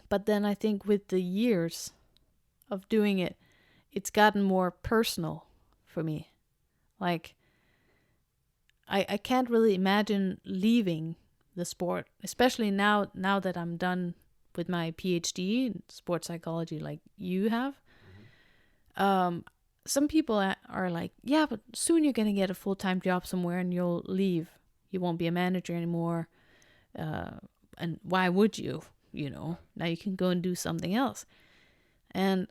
But then I think with the years of doing it, it's gotten more personal for me. Like, I can't really imagine leaving the sport, especially now that I'm done with my Ph.D. in sports psychology like you have. Some people are like, yeah, but soon you're going to get a full-time job somewhere and you'll leave. You won't be a manager anymore. And why would you? You know, now you can go and do something else. And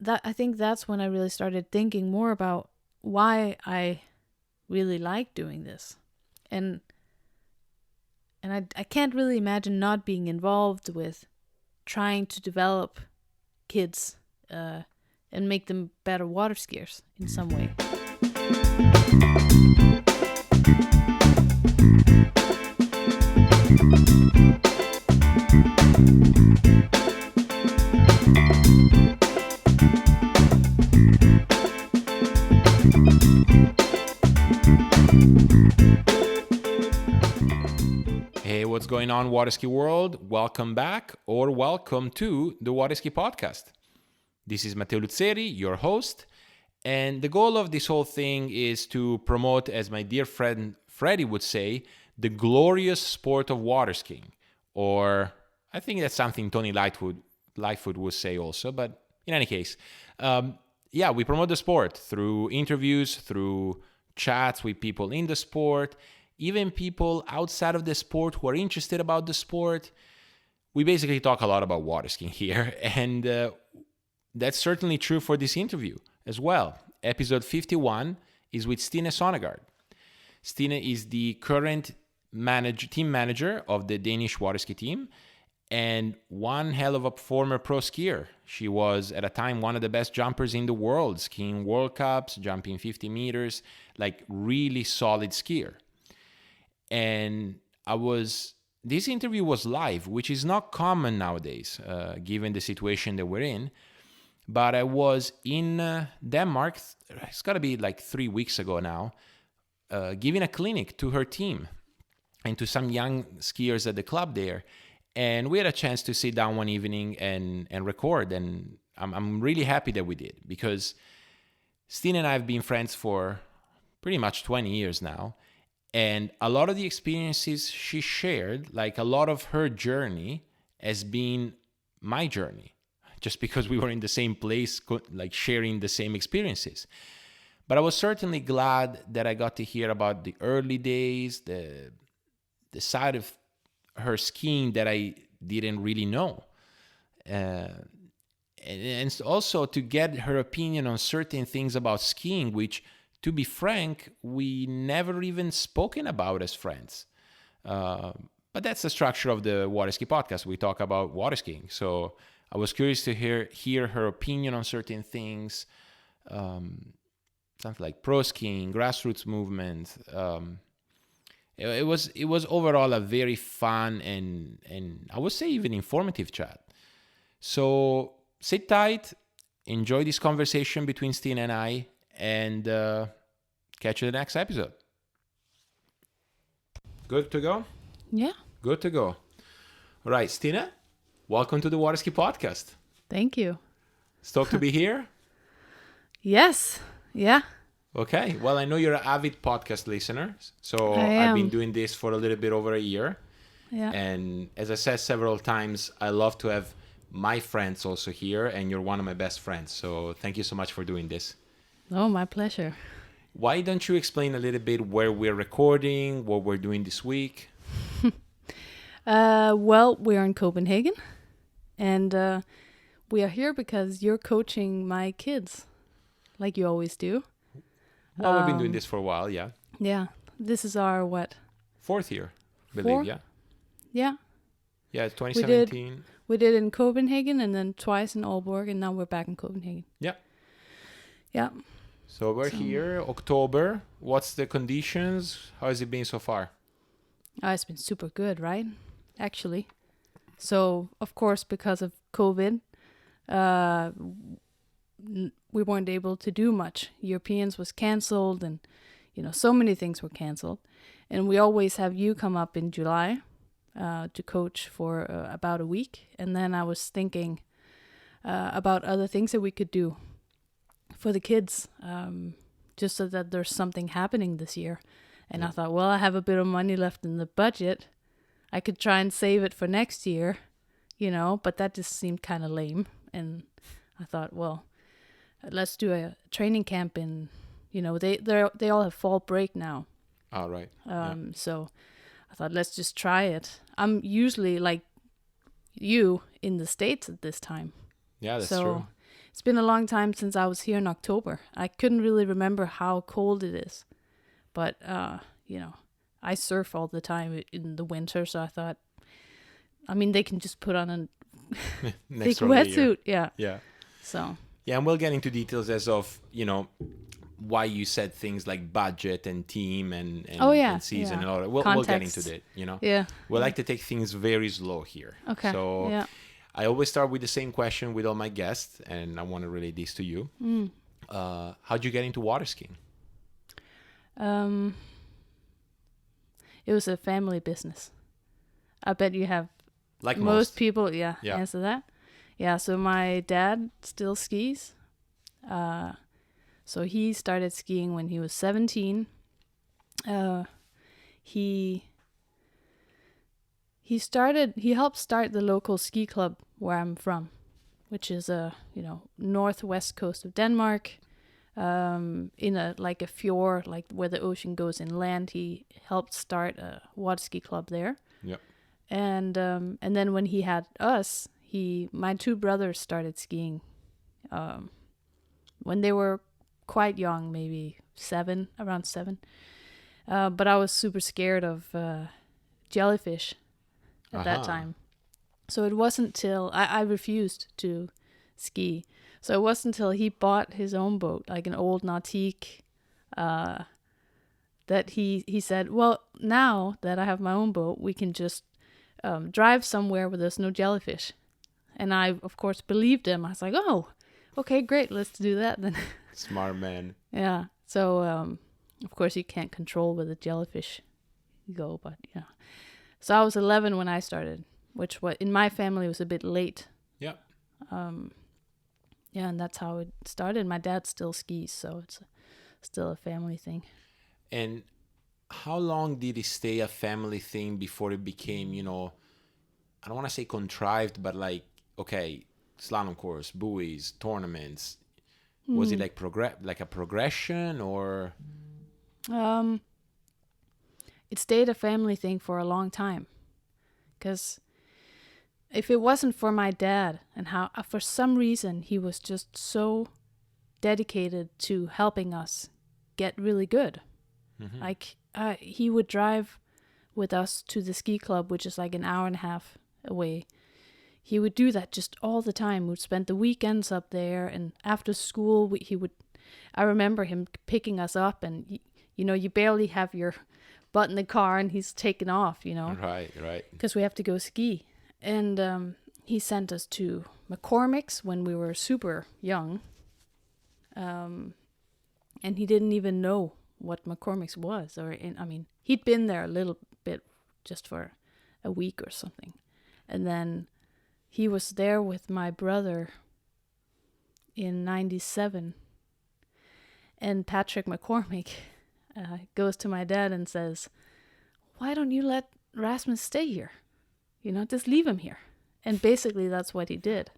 I think that's when I really started thinking more about why I really like doing this. And I can't really imagine not being involved with trying to develop kids and make them better water skiers in some way. Hey, what's going on, Waterski world? Welcome back, or welcome to the Waterski podcast. This is Matteo your host, and the goal of this whole thing is to promote, as my dear friend Freddie would say, the glorious sport of water skiing. Or I think that's something Tony Lightfoot would say also, but in any case, we promote the sport through interviews, through chats with people in the sport, even people outside of the sport who are interested about the sport. We basically talk a lot about water skiing here, and that's certainly true for this interview as well. Episode 51 is with Stinne Søndergaard. Stinne is the current team manager of the Danish Waterski team and one hell of a former pro skier. She was, at a time, one of the best jumpers in the world, skiing World Cups, jumping 50 meters, like really solid skier. And this interview was live, which is not common nowadays, given the situation that we're in. But I was in Denmark, it's got to be like 3 weeks ago now, giving a clinic to her team and to some young skiers at the club there. And we had a chance to sit down one evening and record. And I'm really happy that we did, because Stinne and I have been friends for pretty much 20 years now. And a lot of the experiences she shared, like a lot of her journey, has been my journey, just because we were in the same place, like sharing the same experiences. But I was certainly glad that I got to hear about the early days, the side of her skiing that I didn't really know. And also to get her opinion on certain things about skiing, which, to be frank, we never even spoken about as friends. But that's the structure of the Waterski podcast. We talk about water skiing. So I was curious to hear her opinion on certain things, something like pro skiing, grassroots movement. It was overall a very fun and I would say even informative chat. So sit tight, enjoy this conversation between Stinne and I, and catch you in the next episode. Good to go? Yeah. Good to go. All right, Stinne, welcome to the Waterski podcast. Thank you. Stoked to be here? Yes. Yeah. Okay. Well, I know you're an avid podcast listener, so I I've been am. doing this for a little bit over a year. Yeah. And as I said several times, I love to have my friends also here, and you're one of my best friends. So thank you so much for doing this. Oh, my pleasure. Why don't you explain a little bit where we're recording, what we're doing this week? Well, we're in Copenhagen, and we are here because you're coaching my kids, like you always do. Well, we've been doing this for a while, yeah. Yeah. This is our, what? 4th year, I believe, Four? yeah. Yeah. Yeah, 2017. We did in Copenhagen and then twice in Aalborg, and now we're back in Copenhagen. Yeah. Yeah. So we're here, October. What's the conditions? How has it been so far? Oh, it's been super good, right? Actually. So, of course, because of COVID, we weren't able to do much. Europeans was canceled, and so many things were canceled. And we always have you come up in July, to coach for about a week. And then I was thinking about other things that we could do for the kids, just so that there's something happening this year. And I thought, well, I have a bit of money left in the budget. I could try and save it for next year, but that just seemed kind of lame. And I thought, well, let's do a training camp in, they all have fall break now. All right. So I thought, let's just try it. I'm usually like you in the States at this time. Yeah, that's true. It's been a long time since I was here in October. I couldn't really remember how cold it is. But, I surf all the time in the winter. So I thought, they can just put on a big wetsuit. Yeah. Yeah. So. Yeah, and we'll get into details as of, why you said things like budget and team and season and all that. We'll get into that, Yeah. We like to take things very slow here. Okay. So I always start with the same question with all my guests, and I want to relate this to you. How'd you get into water skiing? It was a family business. I bet you have like most people answer that. Yeah, so my dad still skis. So he started skiing when he was 17. He helped start the local ski club where I'm from, which is northwest coast of Denmark. In a fjord, like where the ocean goes inland. He helped start a water ski club there. Yeah. And then when he had us, my two brothers started skiing when they were quite young, maybe around 7. But I was super scared of jellyfish at that time. So it wasn't till I refused to ski. So it wasn't until he bought his own boat, like an old Nautique, that he said, well, now that I have my own boat, we can just drive somewhere where there's no jellyfish. And I, of course, believed him. I was like, oh, okay, great, let's do that then. Smart man. Yeah. So, of course, you can't control where the jellyfish go, but yeah. So I was 11 when I started, which in my family was a bit late. Yeah. Yeah, and that's how it started. My dad still skis, so it's still a family thing. And how long did it stay a family thing before it became, I don't want to say contrived, but like, okay, slalom course, buoys, tournaments. Was it like a progression or? It stayed a family thing for a long time. Because if it wasn't for my dad and how, for some reason, he was just so dedicated to helping us get really good. Mm-hmm. Like, he would drive with us to the ski club, which is like an hour and a half away. He would do that just all the time. We'd spend the weekends up there, and after school, I remember him picking us up, and, you barely have your butt in the car, and he's taken off, Right. Because we have to go ski. And he sent us to McCormick's when we were super young. And he didn't even know what McCormick's was. He'd been there a little bit just for a week or something. And then he was there with my brother in 97. And Patrick McCormick goes to my dad and says, why don't you let Rasmus stay here? Just leave him here. And basically that's what he did.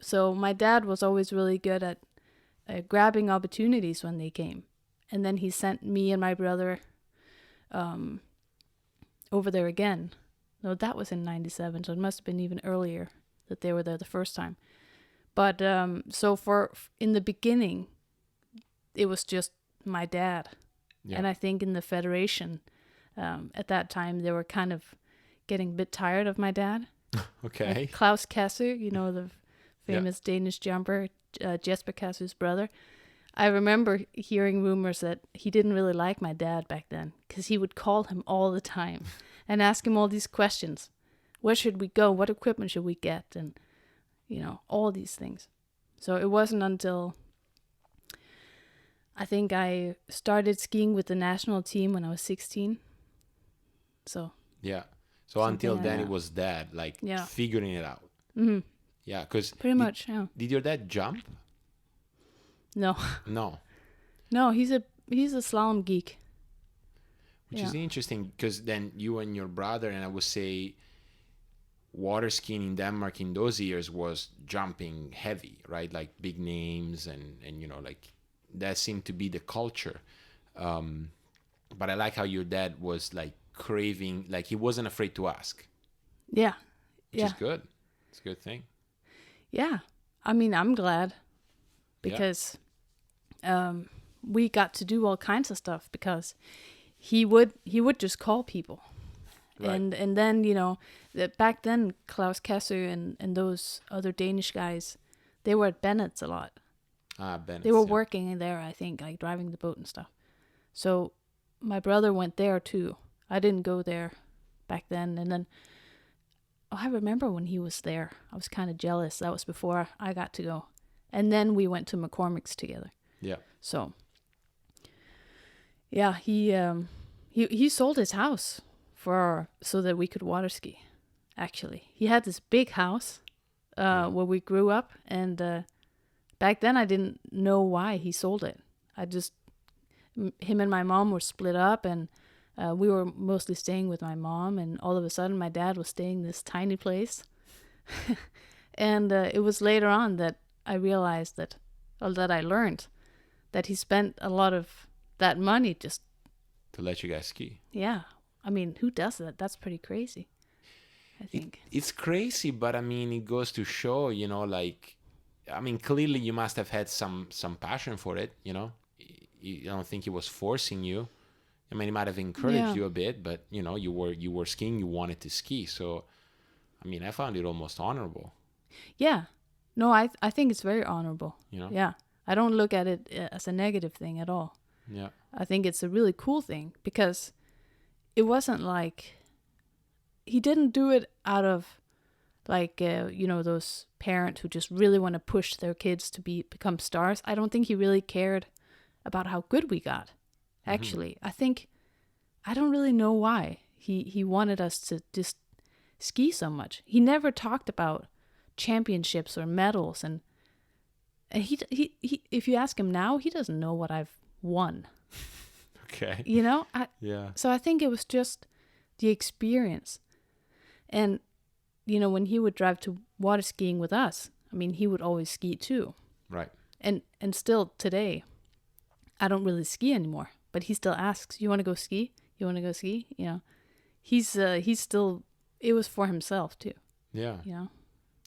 So my dad was always really good at grabbing opportunities when they came. And then he sent me and my brother over there again. No, that was in 97, so it must have been even earlier that they were there the first time. But so in the beginning, it was just my dad. Yeah. And I think in the Federation, at that time, they were kind of getting a bit tired of my dad. Okay. Like Klaus Kasser, the famous Danish jumper, Jesper Kasser's brother. I remember hearing rumors that he didn't really like my dad back then because he would call him all the time and ask him all these questions. Where should we go? What equipment should we get? And, all these things. So it wasn't until I think I started skiing with the national team when I was 16. So. Yeah. So until Something like then, it that. was dad, like Yeah. figuring it out. Mm-hmm. Yeah, because Pretty much, yeah. did your dad jump? No. No, No, he's a slalom geek. which Yeah. is interesting because then you and your brother, and I would say water skiing in Denmark in those years was jumping heavy, right? Like big names and you know, like that seemed to be the culture. But I like how your dad was like craving, like he wasn't afraid to ask, Yeah. which Yeah. is good. It's a good thing. Yeah. I mean, I'm glad Yeah. because we got to do all kinds of stuff because he would just call people. Right. And then, you know, back then Klaus Kasser and those other Danish guys, they were at Bennett's a lot. Bennett. They were working there, I think, like driving the boat and stuff. So my brother went there too. I didn't go there back then. And then I remember when he was there, I was kind of jealous. That was before I got to go. And then we went to McCormick's together. Yeah. So yeah, he sold his house so that we could water ski. Actually, he had this big house where we grew up, and back then I didn't know why he sold it. Him and my mom were split up, and we were mostly staying with my mom, and all of a sudden my dad was staying in this tiny place. And it was later on that I realized that I learned that he spent a lot of that money just to let you guys ski. Yeah. I mean, who does that? That's pretty crazy, I think. It's crazy, but I mean, it goes to show, you know, like, I mean, clearly you must have had some passion for it, you know. I don't think he was forcing you. I mean, he might have encouraged you a bit, but you know, you were skiing, you wanted to ski. So, I mean, I found it almost honorable. Yeah. No, I think it's very honorable. You know? Yeah. I don't look at it as a negative thing at all. Yeah. I think it's a really cool thing because it wasn't like he didn't do it out of like you know, those parents who just really want to push their kids to become stars. I don't think he really cared about how good we got. Actually, I don't really know why he wanted us to just ski so much. He never talked about championships or medals, and he if you ask him now, he doesn't know what I've won. Okay. You know? Yeah. So I think it was just the experience. And, you know, when he would drive to water skiing with us, I mean, he would always ski too. Right. And still today, I don't really ski anymore. But he still asks, "You want to go ski? You want to go ski?" You know, he's still. It was for himself too. Yeah. You know.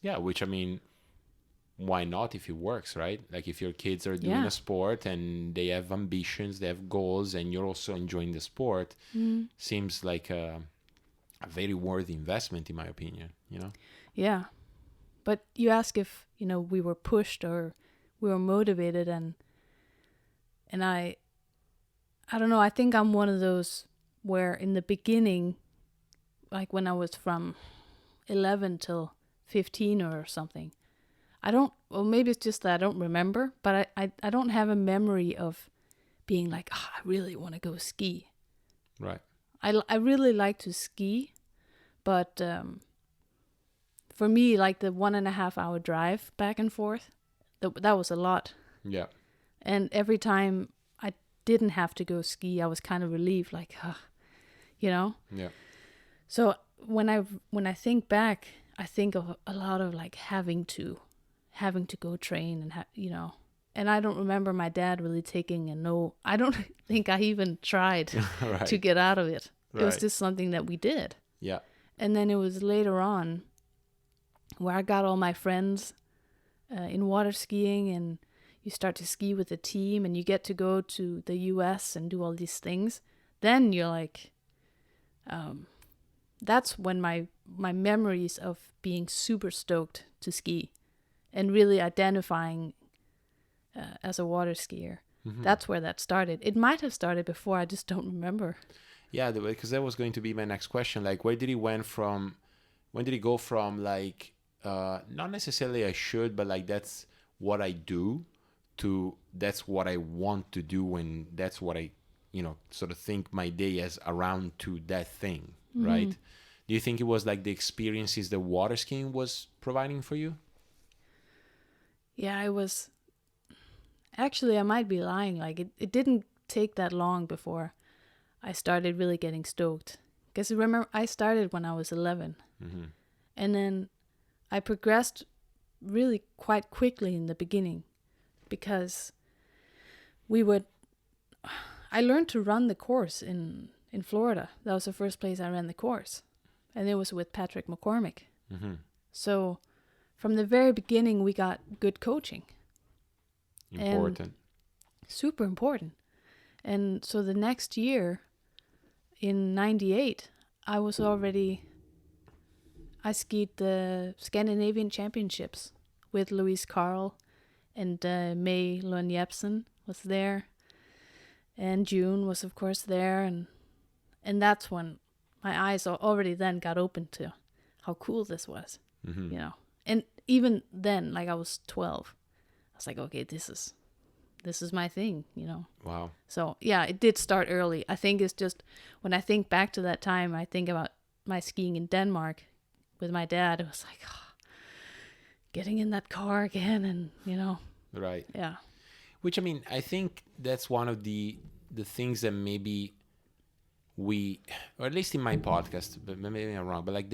Yeah, which I mean, why not if it works, right? Like if your kids are doing a sport and they have ambitions, they have goals, and you're also enjoying the sport, seems like a very worthy investment, in my opinion. You know. Yeah, but you ask if, you know, we were pushed or we were motivated, and I don't know. I think I'm one of those where in the beginning, like when I was from 11 till 15 or something, well, maybe it's just that I don't remember, but I don't have a memory of being like, I really want to go ski. Right. I really like to ski, but for me, like the 1.5 hour drive back and forth, that was a lot. Yeah. And every time I didn't have to go ski, I was kind of relieved, like, you know? Yeah. So when I think back, I think of a lot of like having to go train and you know, and I don't remember my dad really taking a no. I don't think I even tried Right. to get out of it. It was Right. just something that we did. Yeah. And then it was later on where I got all my friends in water skiing, and you start to ski with a team and you get to go to the US and do all these things. Then you're like, that's when my memories of being super stoked to ski and really identifying as a water skier. Mm-hmm. That's where that started. It might have started before, I just don't remember. Yeah, because that was going to be my next question. Like, when did he go from like, not necessarily I should, but like that's what I do, to that's what I want to do, and that's what I, you know, sort of think my day as around to that thing, right? Do you think it was like the experiences the water skiing was providing for you? Yeah, I was. Actually, I might be lying. Like, it didn't take that long before I started really getting stoked. Because remember, I started when I was 11. Mm-hmm. And then I progressed really quite quickly in the beginning. Because I learned to run the course in Florida. That was the first place I ran the course. And it was with Patrick McCormick. Mm-hmm. So from the very beginning, we got good coaching. Important. And super important. And so the next year, in 98, I skied the Scandinavian Championships with Louise Carl, and May Lund Jepsen was there. And June was, of course, there. And that's when my eyes already then got open to how cool this was, Mm-hmm. you know. And even then, like I was 12, I was like, okay, this is my thing, you know. Wow. So yeah, it did start early. I think it's just when I think back to that time, I think about my skiing in Denmark with my dad. It was like, getting in that car again, and you know. Right. Yeah. Which, I mean, I think that's one of the things that maybe we, or at least in my podcast, but maybe I'm wrong, but like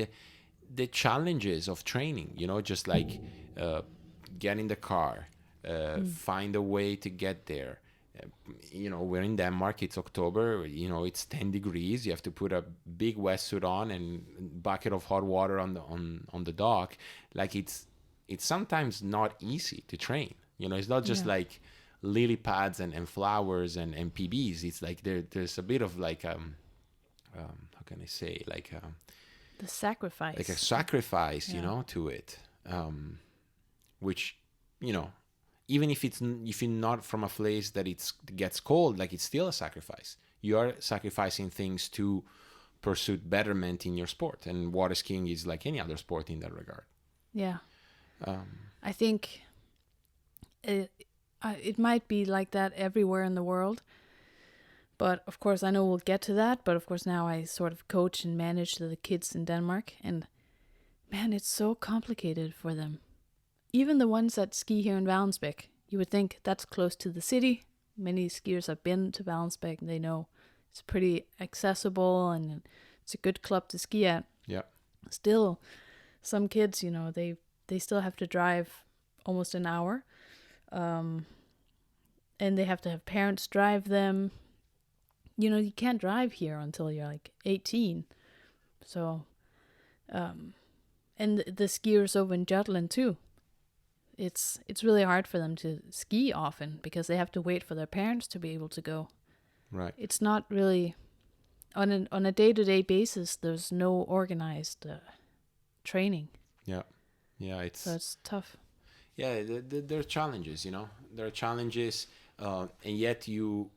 the challenges of training, you know, just like get in the car, find a way to get there. You know, we're in Denmark, it's October, you know, it's 10 degrees. You have to put a big wetsuit on and bucket of hot water on the dock. Like it's sometimes not easy to train. You know, it's not just like lily pads and flowers and PBs. It's like there's a bit of like how can I say, like The sacrifice. like a sacrifice, you know, to it, which, you know, even if you're not from a place that it gets cold, like it's still a sacrifice. You are sacrificing things to pursue betterment in your sport, and water skiing is like any other sport in that regard. Yeah. I think it might be like that everywhere in the world. But of course, I know we'll get to that. But of course, now I sort of coach and manage the kids in Denmark. And man, it's so complicated for them. Even the ones that ski here in Vallensbæk, you would think that's close to the city. Many skiers have been to Vallensbæk and they know it's pretty accessible and it's a good club to ski at. Yeah. Still, some kids, you know, they still have to drive almost an hour. And they have to have parents drive them. You know, you can't drive here until you're like 18. So, and the skiers over in Jutland too. It's really hard for them to ski often because they have to wait for their parents to be able to go. Right. It's not really on a day-to-day basis. There's no organized training. Yeah. Yeah. So it's tough. Yeah, there are challenges, you know. There are challenges, and yet you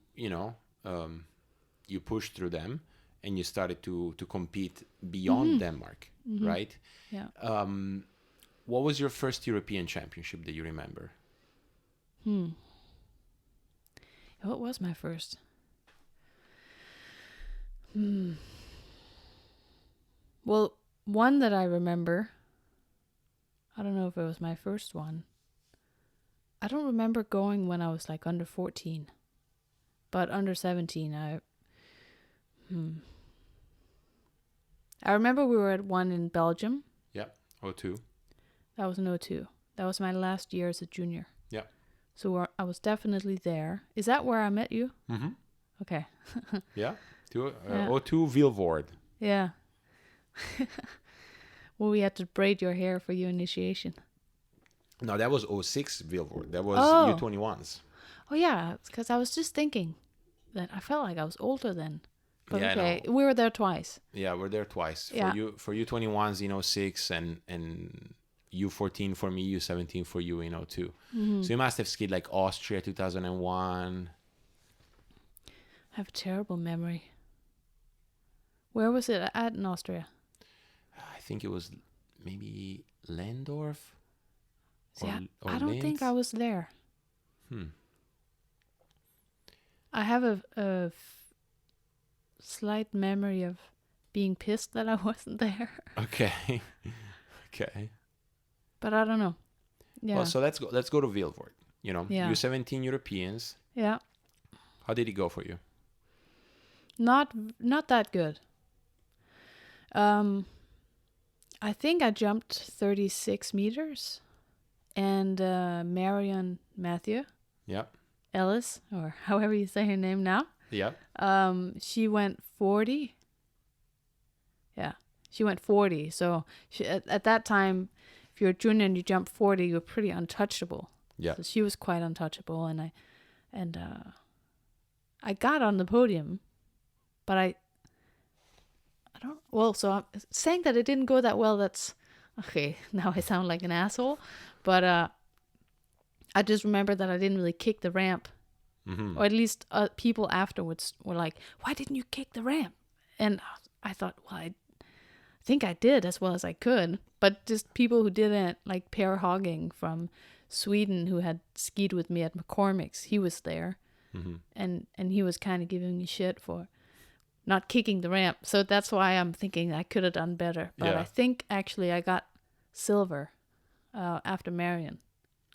push through them, and you started to compete beyond Denmark, right? Yeah. What was your first European championship that you remember? What was my first? Well, one that I remember, I don't know if it was my first one. I don't remember going when I was like under 14. But under 17, I remember we were at one in Belgium. Yeah, 02. That was in 02. That was my last year as a junior. Yeah. So I was definitely there. Is that where I met you? Mm-hmm. Okay. Yeah. 02 Vilvoorde. Yeah. Well, we had to braid your hair for your initiation. No, that was 06 Vilvoorde. That was U21s. Oh, yeah. Because I was just thinking that I felt like I was older then. But yeah, okay, we were there twice. Yeah, we're there twice. Yeah. For U21s in 06 and U14 for me, U17 for you in 02. Mm-hmm. So you must have skied like Austria 2001. I have a terrible memory. Where was it at in Austria? I think it was maybe Lendorf. See, or I don't Linz. think I was there. I have a slight memory of being pissed that I wasn't there. Okay. Okay. But I don't know. Yeah. Well, so let's go to Vilvoord. You know, Yeah. U17 Europeans. Yeah. How did it go for you? Not that good. I think I jumped 36 meters, and Marion Matthew Yeah. Ellis, or however you say her name now, Yeah. she went 40. Yeah, she went 40. So at that time, if you're a junior and you jump 40, you're pretty untouchable. Yeah. So she was quite untouchable, and I got on the podium, but I don't. Well, so I'm saying that it didn't go that well. That's okay. Now I sound like an asshole, but I just remember that I didn't really kick the ramp, or at least people afterwards were like, "Why didn't you kick the ramp?" And I thought, well, I think I did as well as I could, but just people who didn't, like Per Hogging from Sweden, who had skied with me at McCormick's, he was there, and he was kind of giving me shit for not kicking the ramp. So that's why I'm thinking I could have done better. But Yeah. I think actually I got silver after Marion.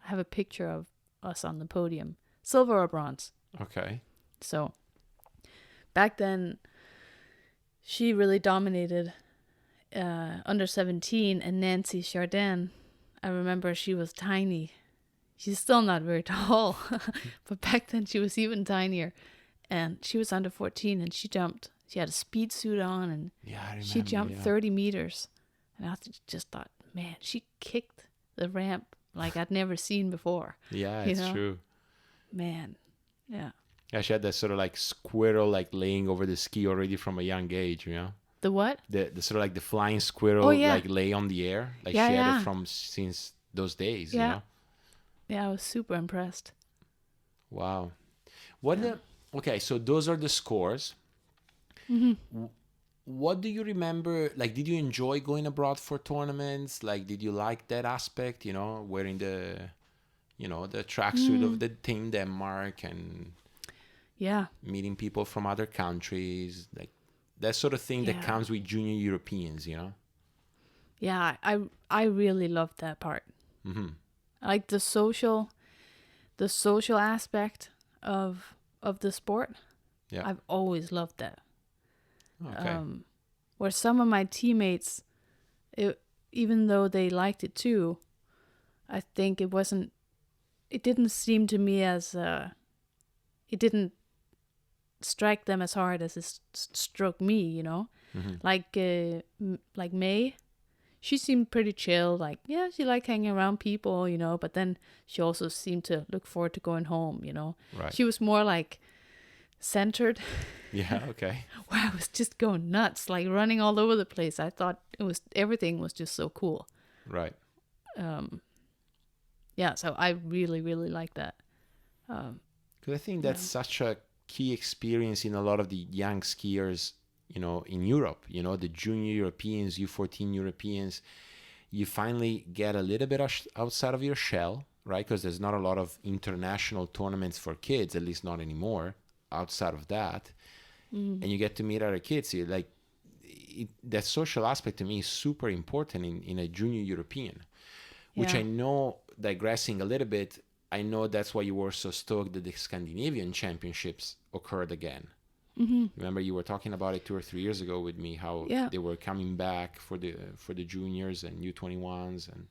I have a picture of us on the podium, silver or bronze. Okay. So back then, she really dominated under 17, and Nancy Chardin, I remember she was tiny. She's still not very tall, but back then she was even tinier. And she was under 14, and she had a speed suit on, and Yeah, I remember. she jumped yeah. 30 meters. And I just thought, man, she kicked the ramp like I'd never seen before. Yeah, you it's know? true. Man, yeah. Yeah, she had that sort of like squirrel like laying over the ski already from a young age, you know? The what? The sort of like the flying squirrel Oh, yeah. like lay on the air. Like Yeah, she had yeah. it from since those days, Yeah. you know? Yeah, I was super impressed. Wow. Okay, so those are the scores. What do you remember? Like, did you enjoy going abroad for tournaments? Like, did you like that aspect, you know, wearing the tracksuit of the Team Denmark and Yeah. meeting people from other countries? Like, that sort of thing that Yeah. comes with junior Europeans, you know? Yeah, I really loved that part. Like the social aspect of the sport. Yeah. I've always loved that. Okay. Where some of my teammates, even though they liked it too, I think it didn't seem to me as it didn't strike them as hard as it struck me, you know. Like May, she seemed pretty chill. Like, yeah, she liked hanging around people, you know, but then she also seemed to look forward to going home, you know. Right. She was more like centered. Yeah, okay. Where I was just going nuts, like running all over the place. I thought everything was just so cool. Right. Yeah, so I really, really like that. Because I think that's such a key experience in a lot of the young skiers, you know, in Europe, you know, the junior Europeans, U14 Europeans. You finally get a little bit outside of your shell, right? Because there's not a lot of international tournaments for kids, at least not anymore, outside of that. And you get to meet other kids. You're like, that social aspect to me is super important in a junior European, which Yeah. I know, digressing a little bit, I know that's why you were so stoked that the Scandinavian championships occurred again. Remember, you were talking about it 2 or 3 years ago with me, how Yeah. they were coming back for the juniors and U21s, and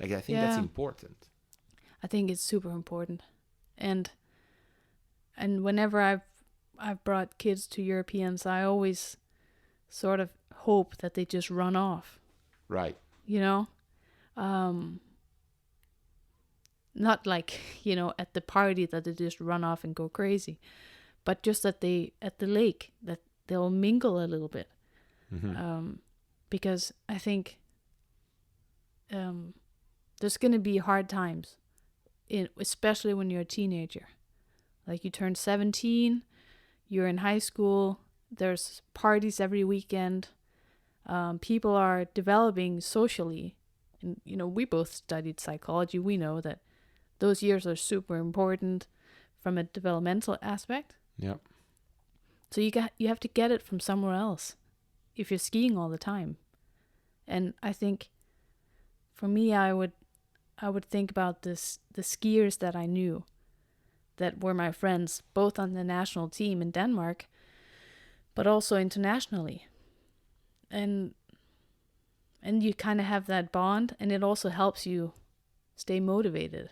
like I think that's Yeah. important. I think it's super important. And whenever I've brought kids to Europeans, I always sort of hope that they just run off, Right. you know? Not like, you know, at the party that they just run off and go crazy, but just that they, at the lake, that they'll mingle a little bit. Because I think there's going to be hard times, especially when you're a teenager. Like you turn 17, you're in high school, there's parties every weekend. People are developing socially. And, you know, we both studied psychology. We know that those years are super important from a developmental aspect. Yeah. So you have to get it from somewhere else. if you're skiing all the time. And I think for me, I would think about the skiers that I knew, that were my friends, both on the national team in Denmark, but also internationally. And you kind of have that bond, and it also helps you stay motivated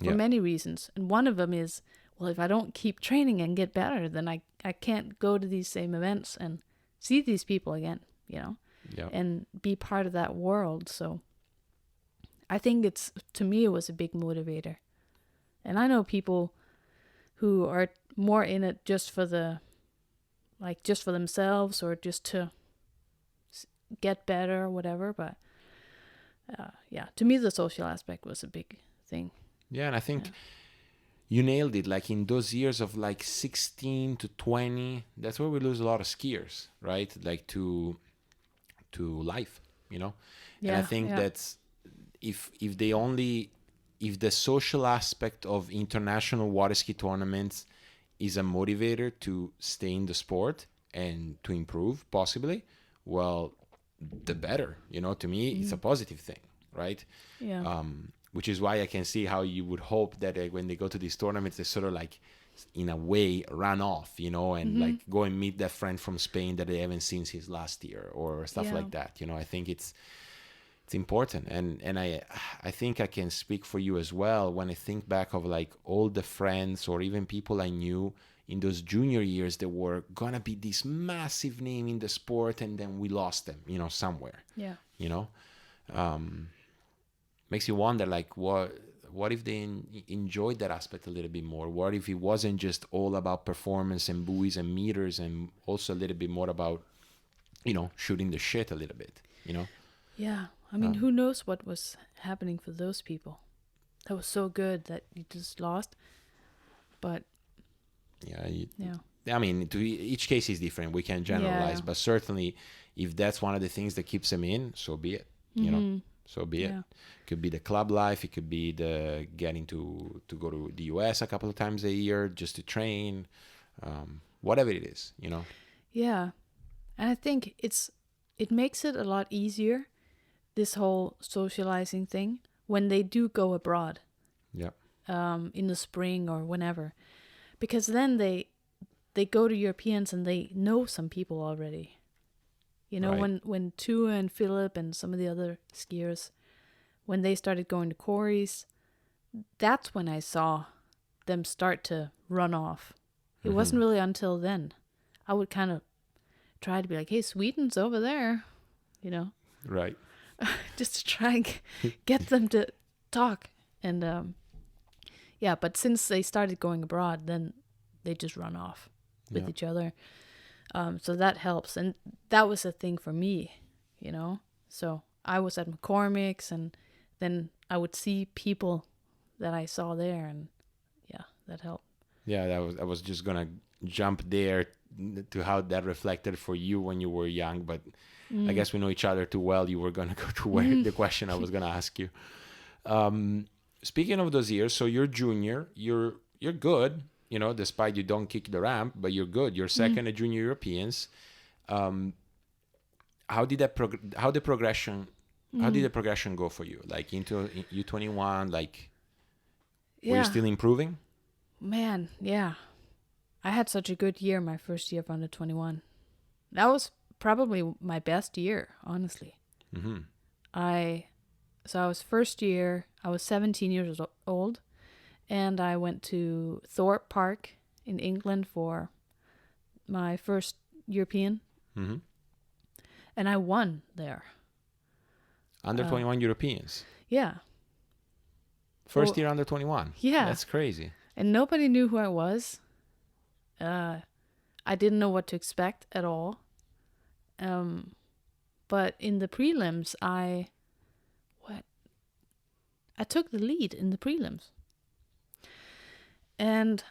for many reasons. And one of them is, well, if I don't keep training and get better, then I can't go to these same events and see these people again, and be part of that world. So I think to me, it was a big motivator. And I know people who are more in it just for themselves, or just to get better or whatever. But to me, the social aspect was a big thing. Yeah, and I think you nailed it. Like in those years of like 16 to 20, that's where we lose a lot of skiers, right? Like to life, And I think that's if the social aspect of international water ski tournaments is a motivator to stay in the sport and to improve possibly, well, the better. To me, it's a positive thing, right? Yeah. Which is why I can see how you would hope that when they go to these tournaments, they sort of like, in a way, run off, and like go and meet that friend from Spain that they haven't seen since last year or stuff like that. I think it's important. And I think I can speak for you as well when I think back of like all the friends or even people I knew in those junior years that were gonna be this massive name in the sport, and then we lost them, somewhere. Yeah. Makes you wonder, like, what if they enjoyed that aspect a little bit more? What if it wasn't just all about performance and buoys and meters, and also a little bit more about, shooting the shit a little bit, Yeah. I mean, who knows what was happening for those people? That was so good that you just lost. But I mean, each case is different. We can't generalize, but certainly, if that's one of the things that keeps them in, so be it. So be it. It could be the club life. It could be the getting to go to the US a couple of times a year just to train. Whatever it is, Yeah, and I think it makes it a lot easier, this whole socializing thing, when they do go abroad. Yeah. In the spring or whenever, because then they go to Europeans and they know some people already. Right. When Tua and Philip and some of the other skiers, when they started going to quarries, that's when I saw them start to run off. It wasn't really until then. I would kind of try to be like, hey, Sweden's over there, Right. just to try and get them to talk. And but since they started going abroad, then they just run off with each other. So that helps. And that was a thing for me, So I was at McCormick's, and then I would see people that I saw there, and that helped. Yeah, I was just going to jump there to how that reflected for you when you were young, but I guess we know each other too well. You were going to go to where the question I was going to ask you. Speaking of those years, so you're junior, you're good, despite you don't kick the ramp, but you're good. You're second at Junior Europeans. How did the progression go for you? Like into U21, like were you still improving? Man, yeah. I had such a good year my first year of under 21. That was probably my best year, honestly. Mm-hmm. I was first year, I was 17 years old, and I went to Thorpe Park in England for my first European. Mm-hmm. And I won there. Under 21 Europeans? Yeah. First year under 21? Yeah. That's crazy. And nobody knew who I was. I didn't know what to expect at all. But in the prelims, I took the lead in the prelims. And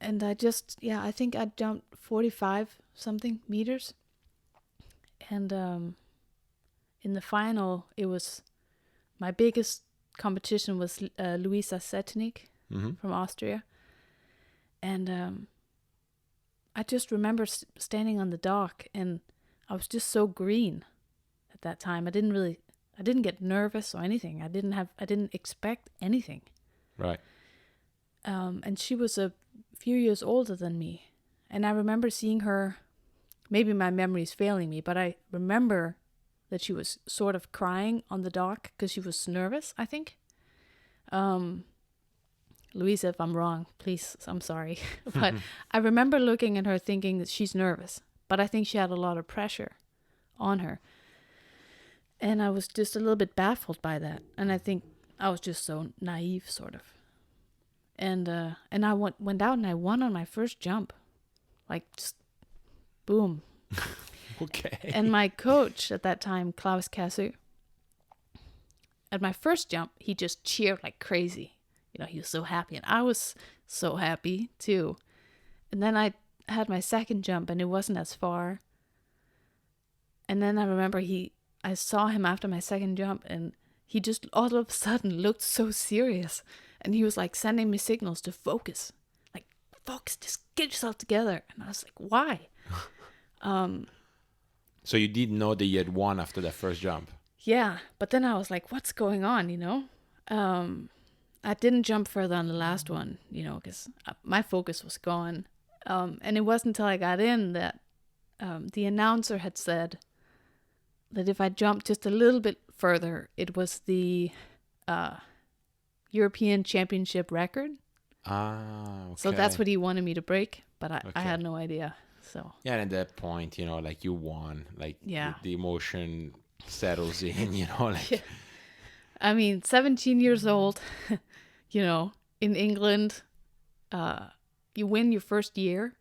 I just, I think I jumped 45 something meters. And in the final, it was, my biggest competition was Luisa Setnik from Austria. And I just remember standing on the dock, and I was just so green at that time. I didn't get nervous or anything. I didn't expect anything. Right. And she was a few years older than me. And I remember seeing her, maybe my memory is failing me, but I remember that she was sort of crying on the dock because she was nervous, I think. Louisa, if I'm wrong, please, I'm sorry. But I remember looking at her thinking that she's nervous, but I think she had a lot of pressure on her. And I was just a little bit baffled by that. And I think I was just so naive, sort of. And I went out and I won on my first jump. Like, just boom. Okay. And my coach at that time, Klaus Kassu, at my first jump, he just cheered like crazy. You know, he was so happy. And I was so happy, too. And then I had my second jump, and it wasn't as far. And then I remember I saw him after my second jump, and he just all of a sudden looked so serious. And he was like sending me signals to focus. Like, focus, just get yourself together. And I was like, why? So you did know that you had won after that first jump? Yeah, but then I was like, what's going on, you know? I didn't jump further on the last one, you know, because my focus was gone. And it wasn't until I got in that the announcer had said that if I jumped just a little bit further, it was the European Championship record. Ah, okay. So that's what he wanted me to break, but I had no idea. So yeah, and at that point, you know, like you won, like yeah. the emotion settles in, you know, like. Yeah. I mean, 17 years old, you know, in England, you win your first year.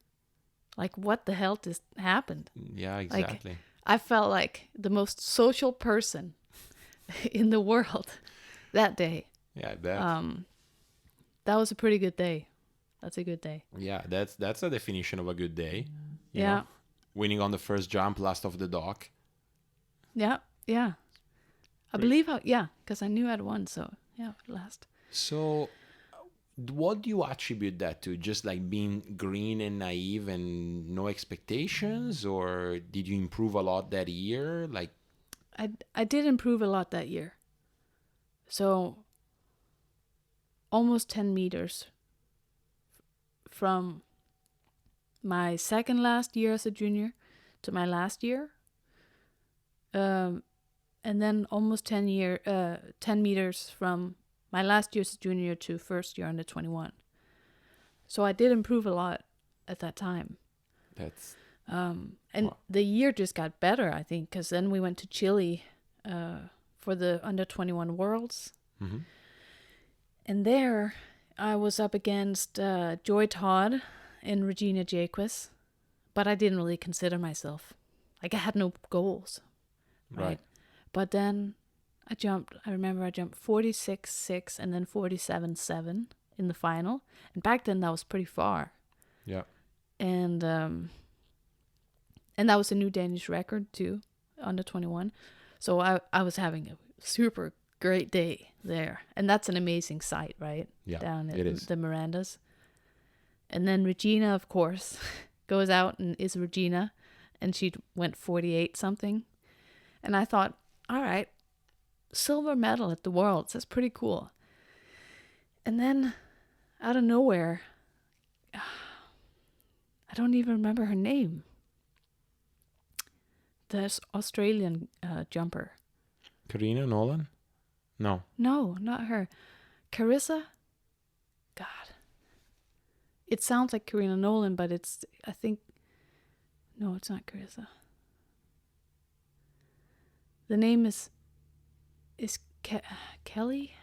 Like, what the hell just happened? Yeah, exactly. Like, I felt like the most social person in the world that day. Yeah, I bet. That was a pretty good day. That's a good day. Yeah, that's a definition of a good day. You Yeah. know? Winning on the first jump, last off the dock. Yeah, yeah. I believe, because I knew I'd won, so yeah, last. So, what do you attribute that to? Just like being green and naive and no expectations, or did you improve a lot that year? Like, I did improve a lot that year. So, almost 10 meters from my second last year as a junior to my last year. And then almost 10 meters from my last year as a junior to first year under 21. So I did improve a lot at that time. that's... And Wow. the year just got better, I think, because then we went to Chile for the under 21 Worlds. Mm-hmm. And there I was up against Joy Todd and Regina Jaquez, but I didn't really consider myself. Like, I had no goals. Right. But then I remember I jumped 46.6 and then 47.7 in the final. And back then that was pretty far. Yeah. And that was a new Danish record too, under 21. So I was having a super great day there. And that's an amazing sight, right? Yeah, Down it at is. the Mirandas. And then Regina, of course, goes out and is Regina. And she went 48 something. And I thought, all right, silver medal at the Worlds. That's pretty cool. And then, out of nowhere, I don't even remember her name. This Australian jumper. Karina Nolan? No. No, not her. Carissa? God. It sounds like Karina Nolan, but it's, I think, no, it's not Carissa. The name is Kelly?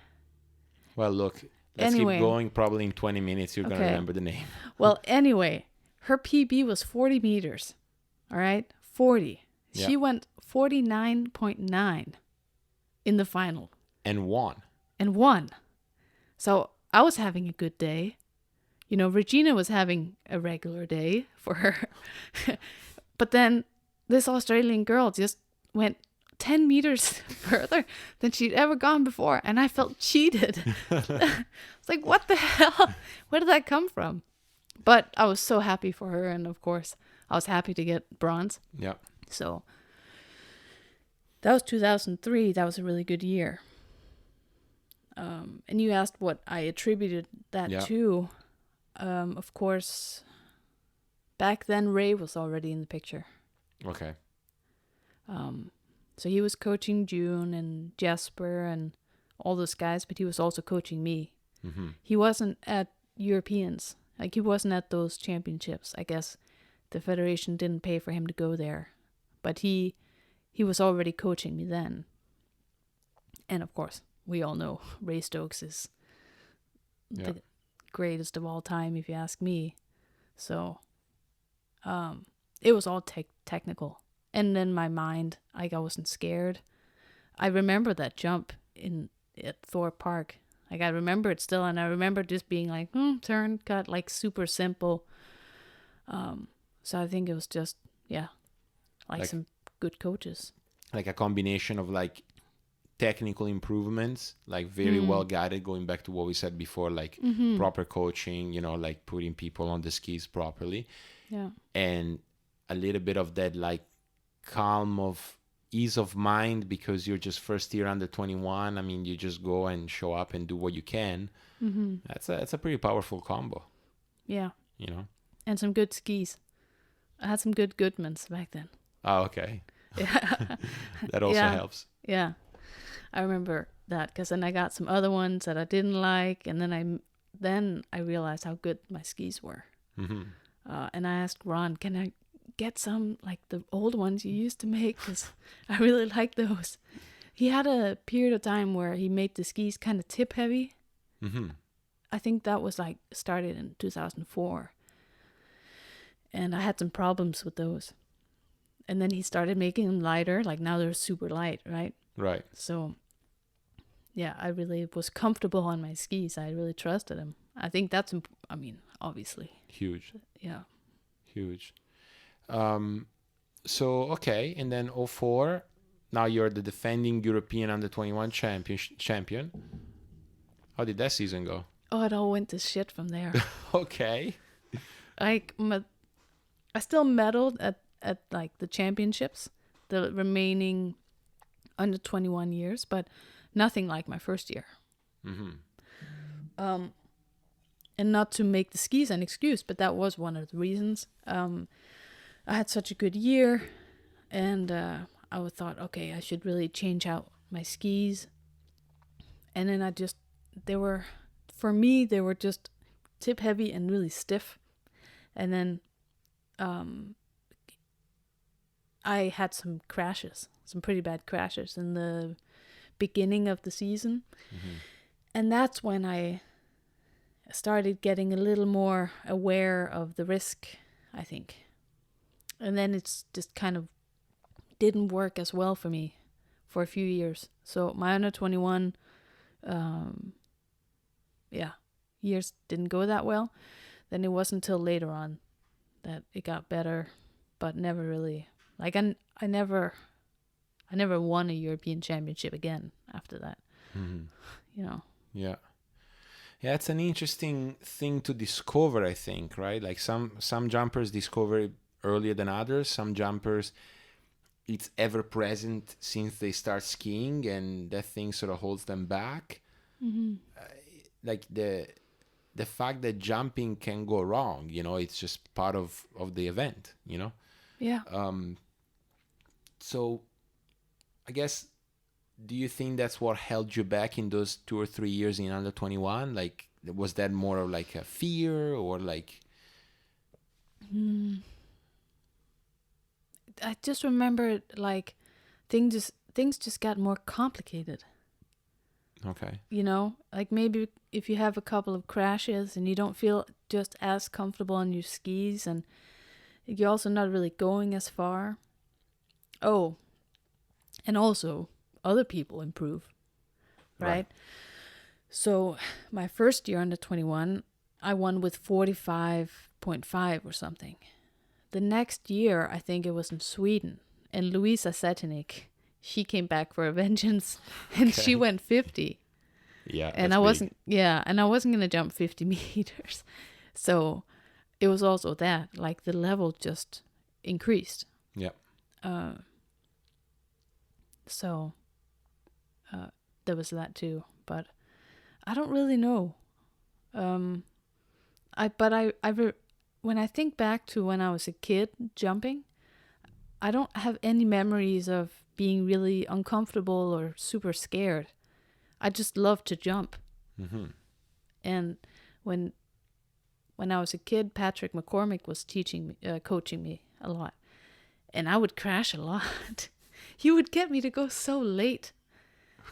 Well, look, let's Anyway. keep going. Probably in 20 minutes, you're going to Okay. remember the name. Well, anyway, her PB was 40 meters. All right? 40. Yeah. She went 49.9 in the final And won. and won. So I was having a good day. You know, Regina was having a regular day for her. But then this Australian girl just went 10 meters further than she'd ever gone before. And I felt cheated. It's like, what the hell? Where did that come from? But I was so happy for her. And of course, I was happy to get bronze. Yeah. So That was 2003. That was a really good year. And you asked what I attributed that to. Of course, back then Ray was already in the picture. Okay. So he was coaching June and Jasper and all those guys, but he was also coaching me. Mm-hmm. He wasn't at Europeans. Like, he wasn't at those championships. I guess the federation didn't pay for him to go there. But he was already coaching me then. And of course, we all know Ray Stokes is the greatest of all time, if you ask me. So it was all technical. And in my mind, like, I wasn't scared. I remember that jump at Thorpe Park. Like, I remember it still, and I remember just being like, turn, cut, like, super simple. So I think it was just, like some good coaches. Like a combination of, like, technical improvements, like very well guided, going back to what we said before, like proper coaching, you know, like putting people on the skis properly. Yeah. And a little bit of that, like, calm of ease of mind, because you're just first year under 21. I mean, you just go and show up and do what you can. Mm-hmm. That's a pretty powerful combo. Yeah. You know? And some good skis. I had some good Goodmans back then. Oh, okay. Yeah. That also helps. Yeah. I remember that, because then I got some other ones that I didn't like, and then I realized how good my skis were. Mm-hmm. And I asked Ron, can I get some, like, the old ones you used to make, because I really like those. He had a period of time where he made the skis kind of tip heavy. Mm-hmm. I think that was, like, started in 2004. And I had some problems with those. And then he started making them lighter. Like, now they're super light, right? Right. So, yeah, I really was comfortable on my skis. I really trusted him. I think that's, obviously. Huge. Yeah. Huge. So, okay. And then 04, now you're the defending European under-21 champion. How did that season go? Oh, it all went to shit from there. Okay. Like, I still medaled at like the championships, the remaining under 21 years, but nothing like my first year. Mm-hmm. And not to make the skis an excuse, but that was one of the reasons. I had such a good year, and I thought, okay, I should really change out my skis. And then they were just tip heavy and really stiff. And then I had some pretty bad crashes in the beginning of the season. Mm-hmm. And that's when I started getting a little more aware of the risk, I think. And then it's just kind of didn't work as well for me for a few years. So my under 21 years didn't go that well. Then it wasn't until later on that it got better, but never really. Like, I never won a European championship again after that. Mm-hmm. You know. Yeah. Yeah, it's an interesting thing to discover, I think, right? Like some jumpers discover it earlier than others. Some jumpers, it's ever present since they start skiing, and that thing sort of holds them back. Mm-hmm. Like the fact that jumping can go wrong, you know, it's just part of the event, you know? Yeah. So I guess, do you think that's what held you back in those 2 or 3 years in under 21? Like, was that more of like a fear, or like? I just remember, like, things just got more complicated. Okay. You know, like, maybe if you have a couple of crashes and you don't feel just as comfortable on your skis, and you're also not really going as far. Oh, and also other people improve, right? So my first year under 21, I won with 45.5 or something. The next year, I think it was in Sweden, and Louisa Setinik, she came back for a vengeance, and she went 50. Yeah, and I wasn't going to jump 50 meters. So it was also that, like, the level just increased. Yeah. So there was that too. But I don't really know. When I think back to when I was a kid jumping, I don't have any memories of being really uncomfortable or super scared. I just love to jump. Mm-hmm. And when I was a kid, Patrick McCormick was coaching me a lot, and I would crash a lot. He would get me to go so late,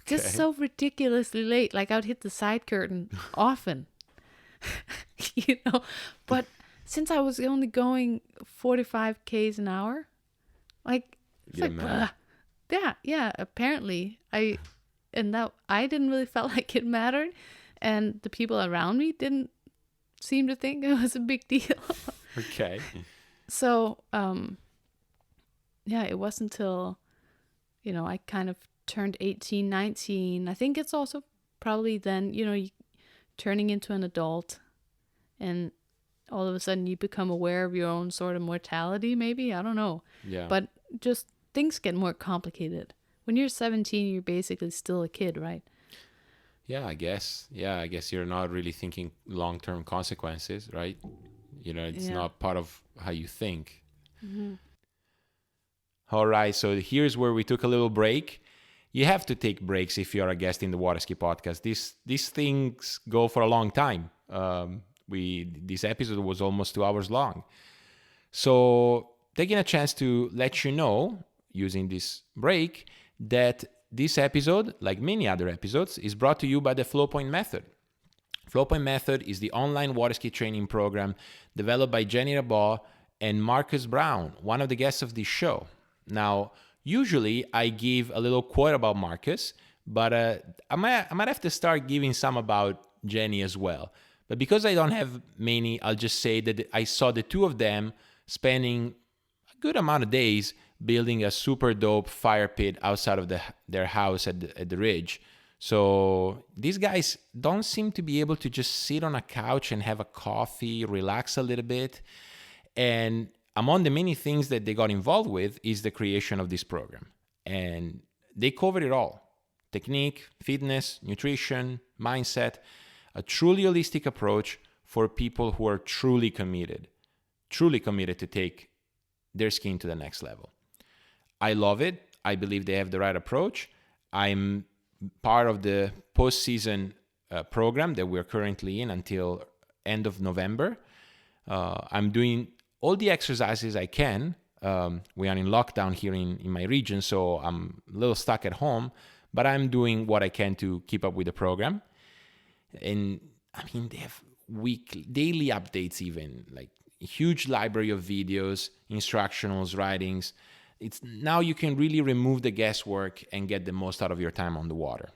just so ridiculously late. Like I'd hit the side curtain often, But since I was only going 45 k's an hour, like it's like, yeah. Apparently, I didn't really felt like it mattered, and the people around me didn't seem to think it was a big deal. Okay. So, it wasn't until, I kind of turned 18, 19. I think it's also probably then, turning into an adult, and all of a sudden you become aware of your own sort of mortality, maybe. I don't know. Yeah. But just things get more complicated. When you're 17, you're basically still a kid, right? Yeah, I guess. Yeah, I guess you're not really thinking long-term consequences, right? It's not part of how you think. Mm-hmm. All right, so here's where we took a little break. You have to take breaks if you're a guest in the Waterski podcast. These things go for a long time. This episode was almost 2 hours long. So taking a chance to let you know, using this break, that this episode, like many other episodes, is brought to you by the Flowpoint Method. Flowpoint Method is the online waterski training program developed by Jenny Rabaugh and Marcus Brown, one of the guests of this show. Now, usually I give a little quote about Marcus, but I might have to start giving some about Jenny as well. But because I don't have many, I'll just say that I saw the two of them spending a good amount of days building a super dope fire pit outside of their house at the ridge. So these guys don't seem to be able to just sit on a couch and have a coffee, relax a little bit. And among the many things that they got involved with is the creation of this program. And they covered it all: technique, fitness, nutrition, mindset, a truly holistic approach for people who are truly committed to take their skiing to the next level. I love it. I believe they have the right approach. I'm part of the postseason program that we're currently in until end of November. I'm doing all the exercises I can. We are in lockdown here in my region, so I'm a little stuck at home, but I'm doing what I can to keep up with the program. And I mean, they have daily updates, even like a huge library of videos, instructionals, writings. It's now you can really remove the guesswork and get the most out of your time on the water.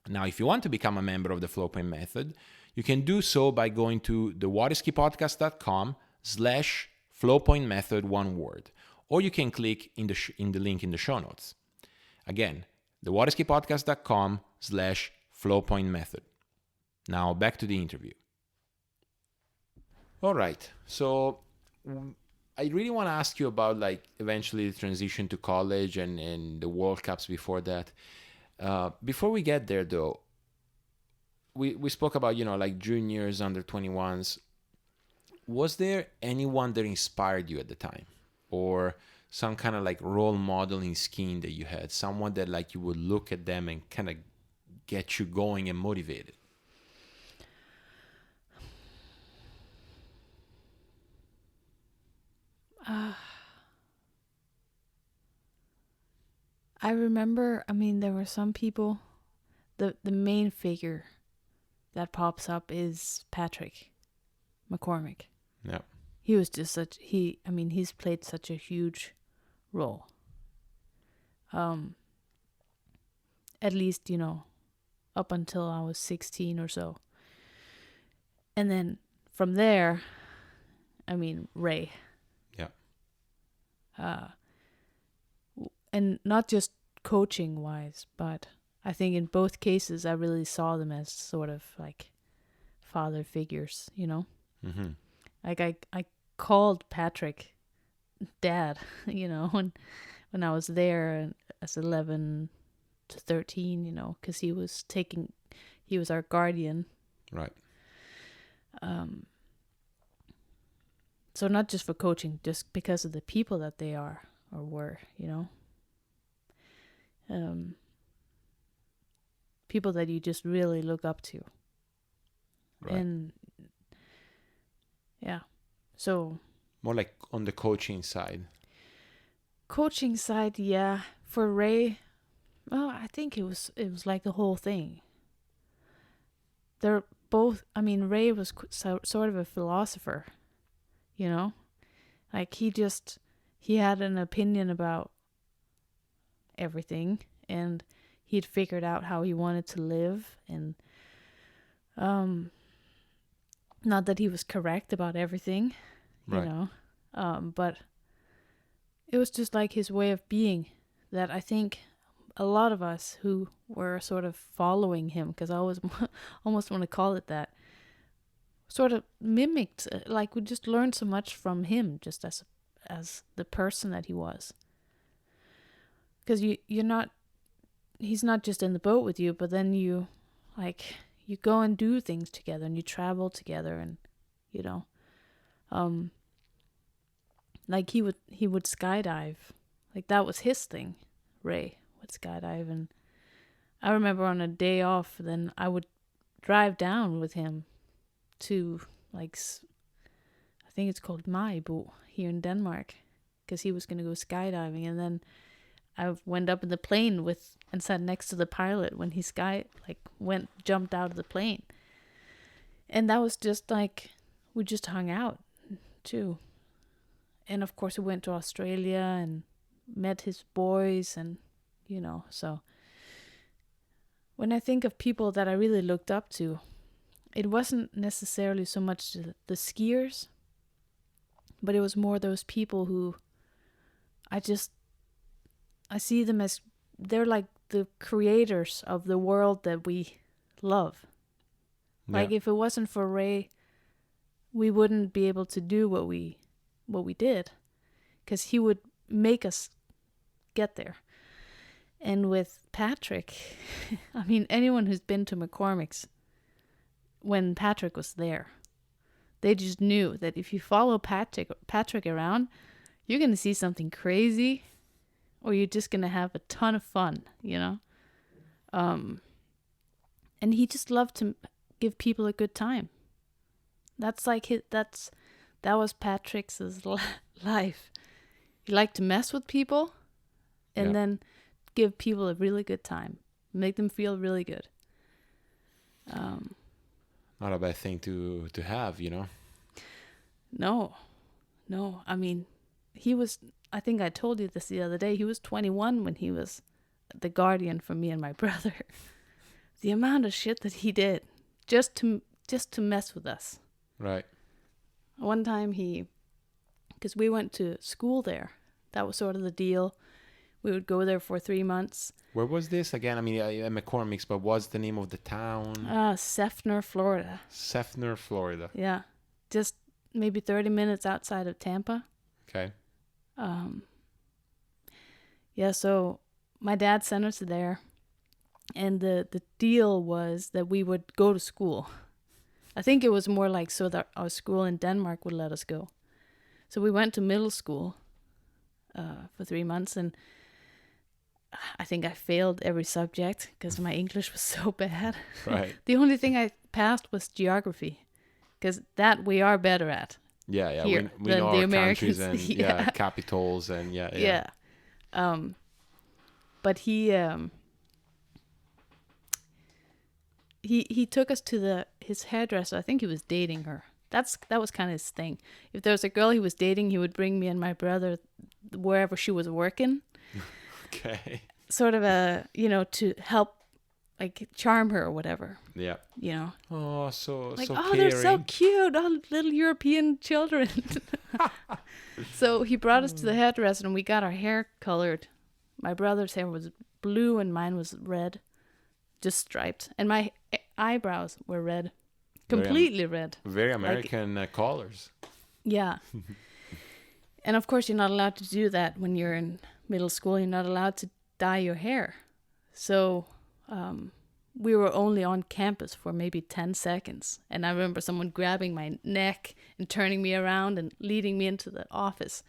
Now, if you want to become a member of the Flowpoint Method, you can do so by going to thewaterskipodcast.com/Flowpoint Method, one word, or you can click in the link in the show notes. Again, thewaterskipodcast.com/Flowpoint Method. Now back to the interview. All right, so I really want to ask you about eventually the transition to college and the World Cups before that. Before we get there though, we spoke about, juniors, under 21s. Was there anyone that inspired you at the time, or some kind of role model in skiing that you had, someone that you would look at them and kind of get you going and motivated? I remember, there were some people, the main figure that pops up is Patrick McCormick. Yeah. He was just he's played such a huge role. At least, up until I was 16 or so. And then from there, Ray. Yeah. And not just coaching wise, but I think in both cases I really saw them as sort of father figures, Mm-hmm. I called Patrick Dad, when I was there as 11 to 13, because he was our guardian. Right. So not just for coaching, just because of the people that they are or were, people that you just really look up to. Right. And yeah, so more like on the coaching side. Coaching side, yeah. For Ray, well, I think it was like the whole thing. They're both. I mean, Ray was sort of a philosopher, like he had an opinion about everything, and he'd figured out how he wanted to live, and not that he was correct about everything, right. But it was just like his way of being that I think a lot of us who were sort of following him, because I always almost want to call it that, sort of mimicked, like we just learned so much from him just as the person that he was. Because he's not just in the boat with you, but then you go and do things together and you travel together, and like he would skydive, like that was his thing. Ray would skydive, and I remember on a day off, then I would drive down with him to I think it's called Majbo here in Denmark, because he was going to go skydiving, and then I went up in the plane and sat next to the pilot when he jumped out of the plane. And that was just like, we just hung out too. And of course we went to Australia and met his boys, and so when I think of people that I really looked up to, it wasn't necessarily so much the skiers, but it was more those people who I see them as, they're like the creators of the world that we love. Yeah. Like if it wasn't for Ray, we wouldn't be able to do what we did, because he would make us get there. And with Patrick, I mean, anyone who's been to McCormick's, when Patrick was there, they just knew that if you follow Patrick around, you're going to see something crazy, or you're just going to have a ton of fun, and he just loved to give people a good time. That's like that was Patrick's life. He liked to mess with people, and then give people a really good time, make them feel really good. Not a bad thing to have, No. I mean, I think I told you this the other day, he was 21 when he was the guardian for me and my brother. The amount of shit that he did just to mess with us. Right. One time because we went to school there, that was sort of the deal. We would go there for 3 months. Where was this again? I mean, at McCormick's, but what's the name of the town? Seffner, Florida. Seffner, Florida. Yeah. Just maybe 30 minutes outside of Tampa. Okay. Yeah, so my dad sent us there, and the deal was that we would go to school. I think it was more like so that our school in Denmark would let us go. So we went to middle school for 3 months, and I think I failed every subject because my English was so bad. Right. The only thing I passed was geography, because that we are better at. Yeah. Here, we know the our Americans, countries and capitals and yeah. But he took us to his hairdresser. I think he was dating her. That was kind of his thing. If there was a girl he was dating, he would bring me and my brother wherever she was working. Okay. Sort of to help, like, charm her or whatever. Yeah. Oh, so like, so oh, they're so cute, all little European children. So he brought us to the hairdresser, and we got our hair colored. My brother's hair was blue and mine was red, just striped, and my eyebrows were red, completely red. Very American colors. Yeah. And of course, you're not allowed to do that when you're in middle school. You're not allowed dye your hair. So we were only on campus for maybe 10 seconds. And I remember someone grabbing my neck and turning me around and leading me into the office.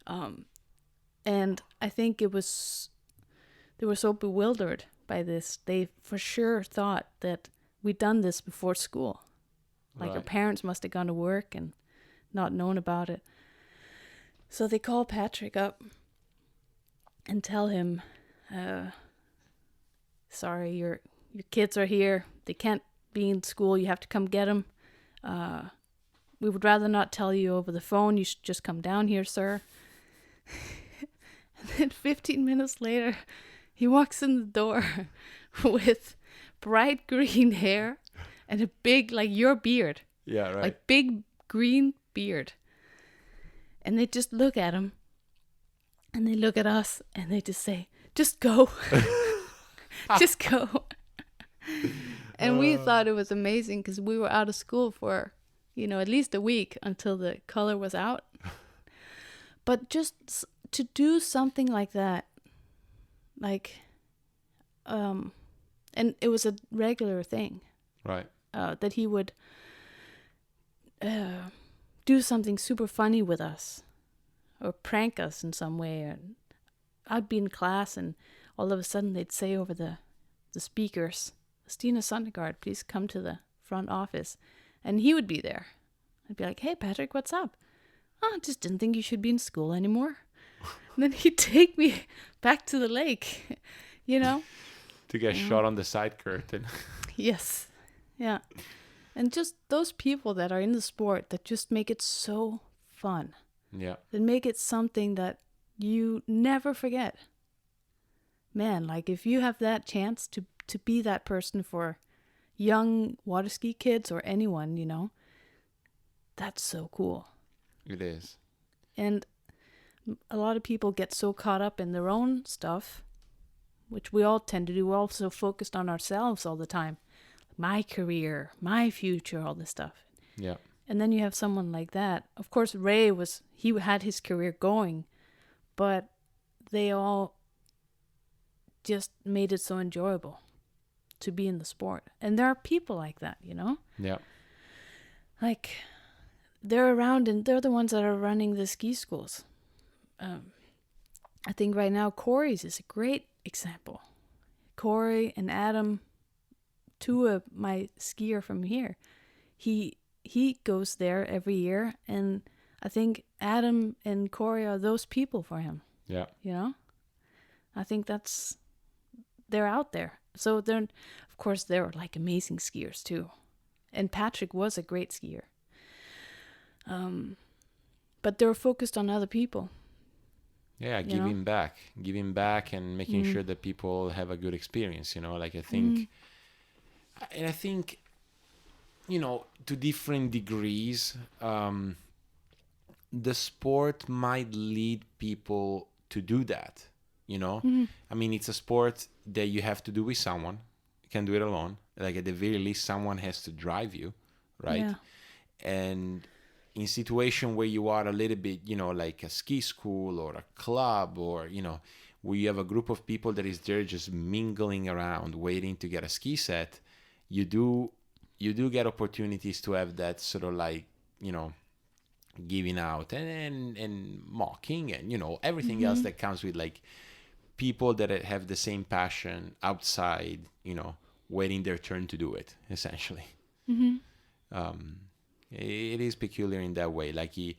And I think they were so bewildered by this. They for sure thought that we'd done this before school. Like our parents must have gone to work and not known about it. So they call Patrick up and tell him, sorry, your kids are here. They can't be in school. You have to come get them. We would rather not tell you over the phone. You should just come down here, sir. And then 15 minutes later, he walks in the door with bright green hair and a big, like your beard. Yeah, right. Like big green beard. And they just look at him. And they look at us and they just say, just go. Just go. And we thought it was amazing because we were out of school for, at least a week until the color was out. But just to do something like that, and it was a regular thing. Right. That he would do something super funny with us or prank us in some way. And I'd be in class and all of a sudden they'd say over the speakers, Stinne Søndergaard, please come to the front office. And he would be there. I'd be like, hey, Patrick, what's up? Oh, I just didn't think you should be in school anymore. And then he'd take me back to the lake, To get shot on the side curtain. Yes. Yeah. And just those people that are in the sport that just make it so fun. Yeah. That make it something that you never forget. Man, like if you have that chance to be that person for young water ski kids or anyone, that's so cool. It is. And a lot of people get so caught up in their own stuff, which we all tend to do. We're also focused on ourselves all the time. My career, my future, all this stuff. Yeah. And then you have someone like that. Of course, Ray he had his career going, but they all just made it so enjoyable to be in the sport. And there are people like that, Yeah. Like they're around and they're the ones that are running the ski schools. I think right now Corey's is a great example. Corey and Adam, two of my skier from here, he goes there every year, and I think Adam and Corey are those people for him. Yeah. I think they're out there. So they're like amazing skiers too. And Patrick was a great skier. But they're focused on other people. Yeah, giving back and making sure that people have a good experience, like I think, and I think, to different degrees, the sport might lead people to do that, I mean, it's a sport that you have to do with someone. You can't do it alone. Like at the very least, someone has to drive you, right? Yeah. And in situation where you are a little bit, like a ski school or a club or, where you have a group of people that is there just mingling around, waiting to get a ski set, you do get opportunities to have that sort of like, giving out and mocking and, everything else that comes with like people that have the same passion outside, waiting their turn to do it, essentially. It is peculiar in that way. Like you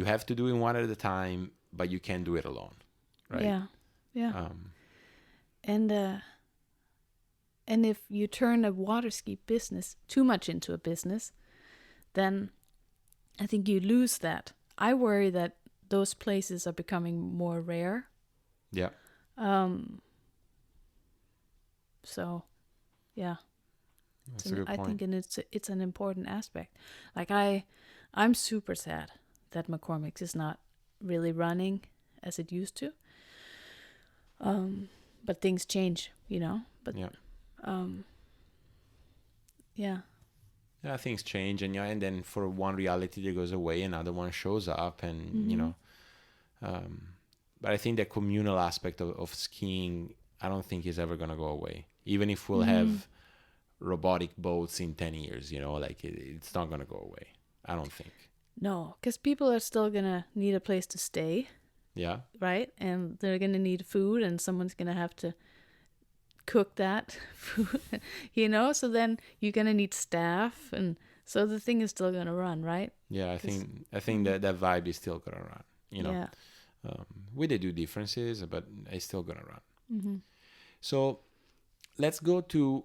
have to do it one at a time, but you can't do it alone, right? Yeah, yeah. And if you turn a water ski business too much into a business, then I think you lose that. I worry that those places are becoming more rare. Yeah. So, yeah. That's a good point. I think it's an important aspect. Like I'm super sad that McCormick's is not really running as it used to. But things change, But yeah. Yeah. Yeah, things change, and then for one reality that goes away, another one shows up, and But I think the communal aspect of skiing, I don't think is ever going to go away. Even if we'll Mm-hmm. have robotic boats in 10 years, like it's not going to go away. I don't think. No, because people are still gonna need a place to stay, Yeah. right? And they're gonna need food, and someone's gonna have to cook that food, So then you're gonna need staff, and so the thing is still gonna run, right? Yeah, I think that vibe is still going to run, Yeah. with the due differences, but it's still going to run. Mm-hmm. So let's go to,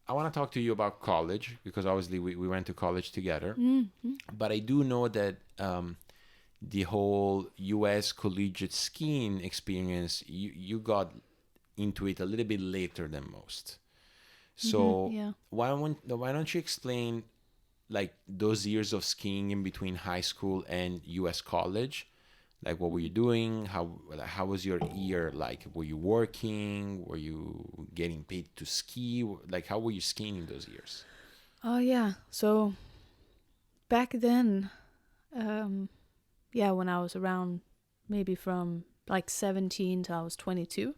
I want to talk to you about college, because obviously we went to college together. Mm-hmm. But I do know that the whole U.S. collegiate skiing experience, you got into it a little bit later than most. So Yeah. why don't you explain like those years of skiing in between high school and U.S. college? Like, what were you doing? How was your year like? Were you working? Were you getting paid to ski? Like, how were you skiing in those years? Oh yeah. So back then, when I was around, maybe from like 17 till I was 22,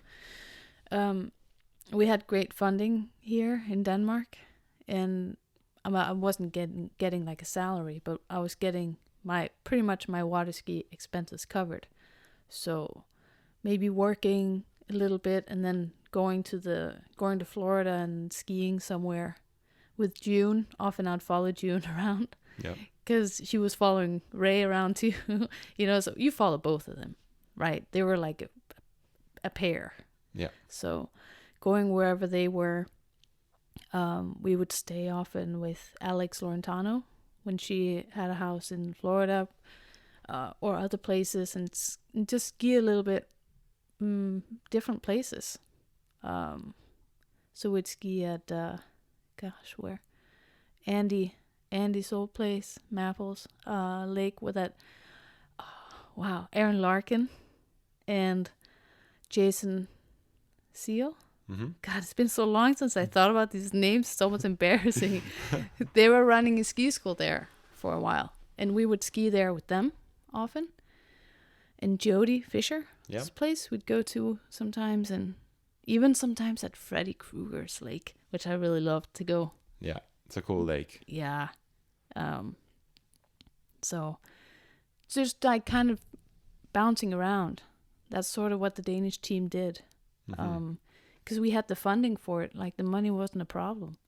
we had great funding here in Denmark, and I wasn't getting like a salary, but I was getting pretty much my water ski expenses covered. So maybe working a little bit and then going to Florida and skiing somewhere with June. Often I'd follow June around. Yeah. Because she was following Ray around too, so you follow both of them, right? They were like a pair. Yeah. So going wherever they were, we would stay often with Alex Laurentano when she had a house in Florida or other places, and just ski a little bit different places. So we'd ski at, where? Andy's old place, Mapples Lake, with that, Aaron Larkin and Jason Seal. Mm-hmm. God, it's been so long since I thought about these names. It's almost embarrassing. They were running a ski school there for a while, and we would ski there with them often. And Jody Fisher's place we'd go to sometimes, and even sometimes at Freddy Krueger's lake, which I really loved to go. Yeah, it's a cool lake. Yeah. So just like kind of bouncing around. That's sort of what the Danish team did. Mm-hmm. Because we had the funding for it. Like, the money wasn't a problem.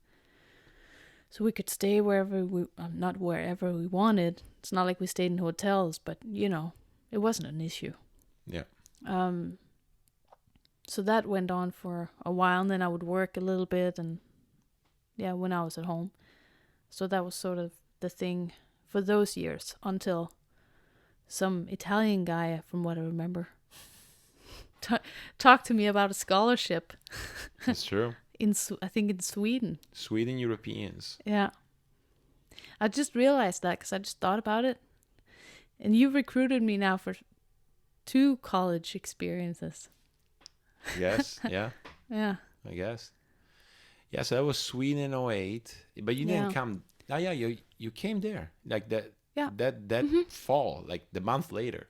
So we could stay not wherever we wanted. It's not like we stayed in hotels, but, it wasn't an issue. Yeah. So that went on for a while, and then I would work a little bit, and, when I was at home. So that was sort of the thing for those years, until some Italian guy, from what I remember, talked to me about a scholarship. That's true. I think in Sweden. Sweden Europeans. Yeah. I just realized that because I just thought about it. And you recruited me now for 2 college experiences. Yes, yeah. Yeah. I guess. Yeah, so that was Sweden in 2008. But you didn't come. Oh, yeah, you came there. Like that. Yeah. That fall, like the month later.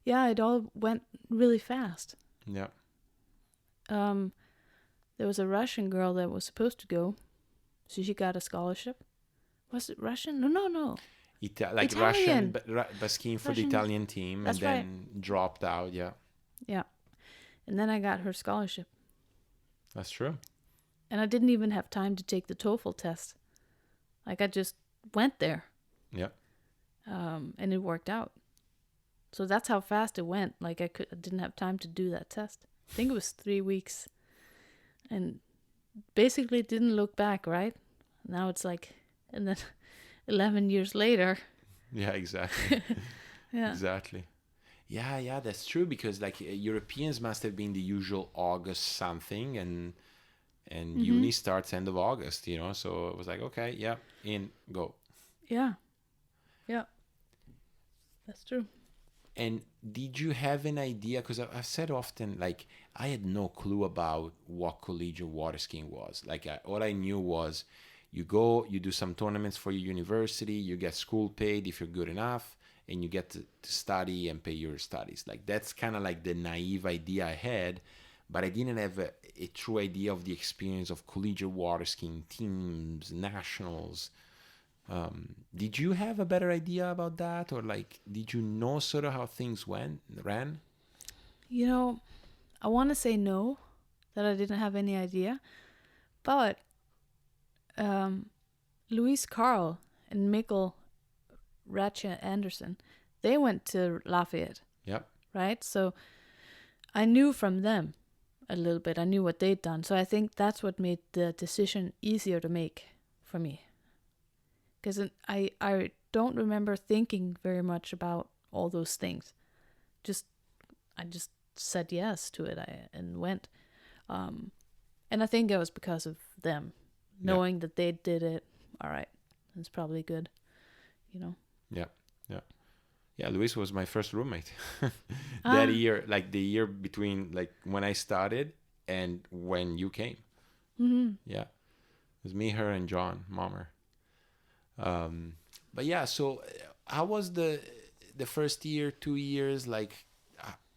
Yeah, it all went really fast. Yeah. There was a Russian girl that was supposed to go, so she got a scholarship. Was it Russian? No. Italian. Russian, but skiing for the Italian team, and then dropped out. Yeah. Yeah, and then I got her scholarship. That's true. And I didn't even have time to take the TOEFL test. Like, I just went there. Yeah. And it worked out. So that's how fast it went. Like, I didn't have time to do that test. I think it was 3 weeks. And basically didn't look back, right? Now it's like, and then 11 years later. Yeah, exactly. Yeah. Exactly. Yeah, that's true, because like Europeans must have been the usual August something, and uni starts end of August, so it was like, okay, yeah, go. Yeah. That's true. And did you have an idea? Because I've said often, like, I had no clue about what collegiate water skiing was. Like, all I knew was you go, you do some tournaments for your university, you get school paid if you're good enough, and you get to study and pay your studies. Like that's kind of like the naive idea I had, but I didn't have a true idea of the experience of collegiate water skiing teams, nationals. Did you have a better idea about that, or like did you know sort of how things ran? You know, I want to say no, that I didn't have any idea, but Louise Carl and Mikkel Ratche Anderson, they went to Lafayette. Yep. Right? So I knew from them a little bit. I knew what they'd done. So I think that's what made the decision easier to make for me. Because I don't remember thinking very much about all those things. I just said yes to it and went. And I think it was because of them. Knowing that they did it, all right, it's probably good, you know? Yeah, Luis was my first roommate that year, like the year between like when I started and when you came. Mm-hmm. Yeah, it was me, her, and John Mommer. But yeah, so how was the first year, 2 years? Like,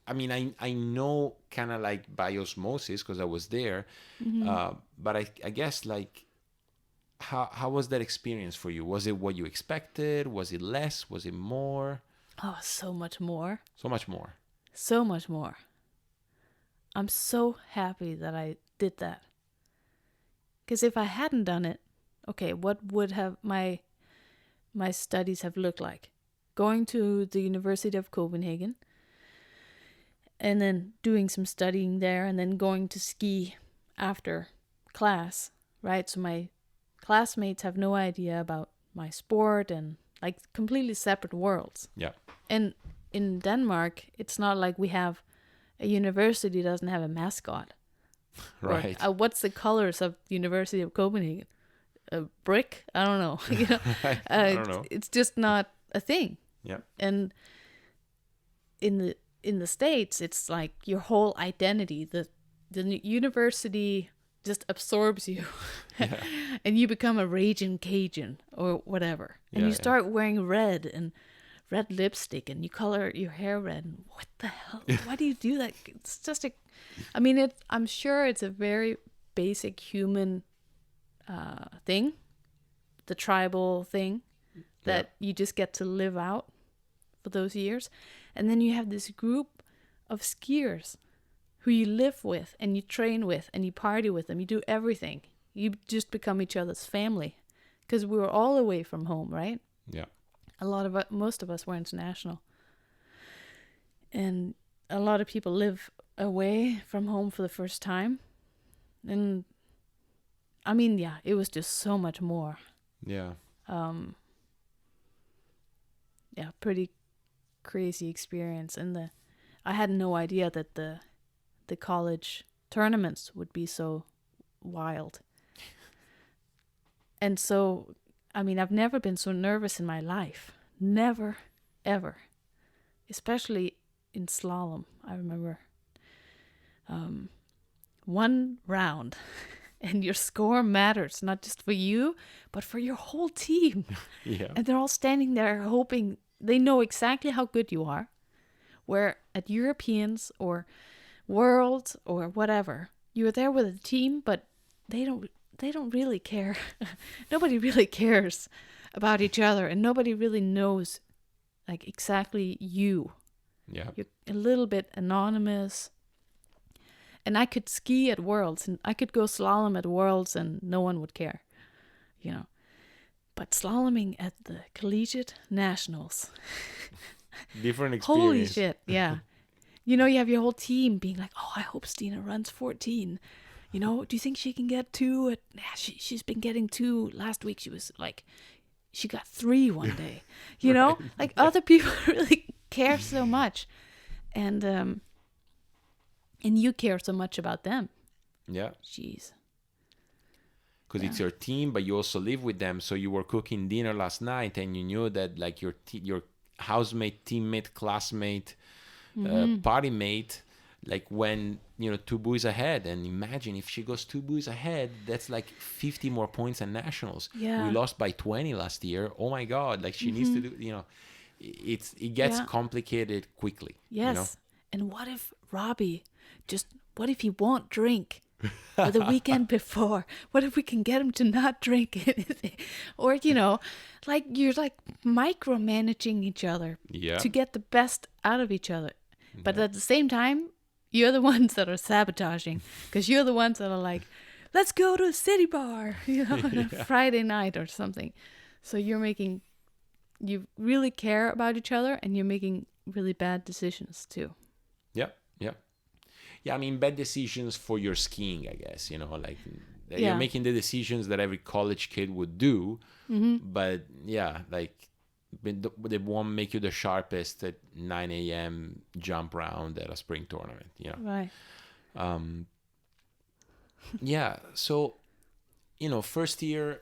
I mean, I know kind of like by osmosis because I was there, but I guess like how was that experience for you? Was it what you expected? Was it less? Was it more? Oh, so much more. So much more. So much more. I'm so happy that I did that. Because if I hadn't done it, okay, what would have my studies have looked like? Going to the University of Copenhagen and then doing some studying there and then going to ski after class, right? So my classmates have no idea about my sport and like completely separate worlds. Yeah. And in Denmark, it's not like we have a university doesn't have a mascot. Right. Or, what's the colors of the University of Copenhagen? A brick? I don't know. You know, I don't know. It's just not a thing. Yeah. And in the States, it's like your whole identity. The university just absorbs you, and you become a raging Cajun or whatever, and you start wearing red and red lipstick, and you color your hair red. And what the hell? Why do you do that? It's just I mean, I'm sure it's a very basic human thing, the tribal thing that you just get to live out for those years, and then you have this group of skiers who you live with and you train with and you party with them. You do everything. You just become each other's family because we were all away from home, right? Yeah. Most of us were international. And a lot of people live away from home for the first time. And I mean, yeah, it was just so much more. Yeah. Yeah, pretty crazy experience. And I had no idea that the college tournaments would be so wild. And so, I mean, I've never been so nervous in my life. Never, ever. Especially in slalom. I remember one round and your score matters, not just for you, but for your whole team. Yeah. And they're all standing there hoping they know exactly how good you are. Where at Europeans or Worlds or whatever, you're there with a team, but they don't really care. Nobody really cares about each other, and nobody really knows like exactly you. Yeah. You're a little bit anonymous. And I could ski at Worlds and I could go slalom at Worlds and no one would care. You know. But slaloming at the Collegiate Nationals. Different experience. Holy shit, yeah. You know, you have your whole team being like, oh, I hope Stinne runs 14. You know, do you think she can get 2? She's been getting 2. Last week she was like, she got 3 one day. You know, like other people really care so much. And you care so much about them. Yeah. Jeez. Because it's your team, but you also live with them. So you were cooking dinner last night and you knew that like your housemate, teammate, classmate, party mate, like when, you know, 2 buoys ahead. And imagine if she goes 2 buoys ahead, that's like 50 more points at nationals. Yeah. We lost by 20 last year. Oh my God. Like she needs to do, you know, it gets complicated quickly. Yes. You know? And what if he won't drink for the weekend before? What if we can get him to not drink anything? Or, like you're like micromanaging each other to get the best out of each other. But at the same time, you're the ones that are sabotaging, because you're the ones that are like, let's go to a city bar, on a Friday night or something. So you really care about each other, and you're making really bad decisions too. Yeah, I mean, bad decisions for your skiing, I guess, like you're making the decisions that every college kid would do, but like they won't make you the sharpest at 9 a.m. jump round at a spring tournament, Right. So, first year,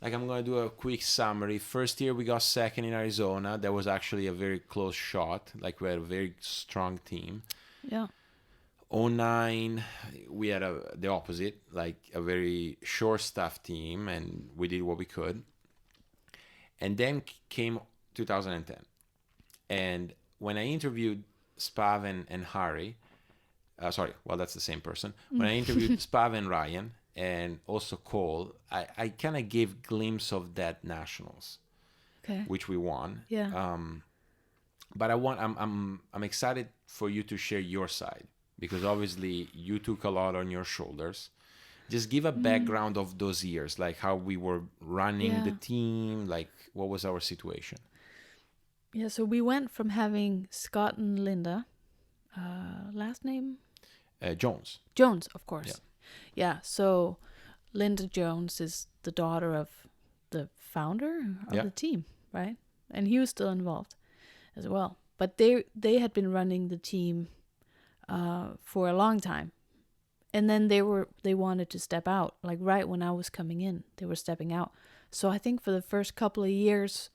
like I'm going to do a quick summary. First year, we got second in Arizona. That was actually a very close shot. Like, we had a very strong team. Yeah. 2009, we had the opposite, like a very short-staffed team, and we did what we could. And then came 2010. And when I interviewed Spav and Harry, that's the same person. When I interviewed Spav and Ryan, and also Cole, I kind of gave glimpse of that nationals, which we won. Yeah. But I'm excited for you to share your side, because obviously you took a lot on your shoulders. Just give a background of those years, like how we were running the team, like what was our situation. Yeah, so we went from having Scott and Linda, last name? Jones. Jones, of course. Yeah, so Linda Jones is the daughter of the founder of the team, right? And he was still involved as well. But they had been running the team for a long time. And then they wanted to step out, like right when I was coming in, they were stepping out. So I think for the first couple of years,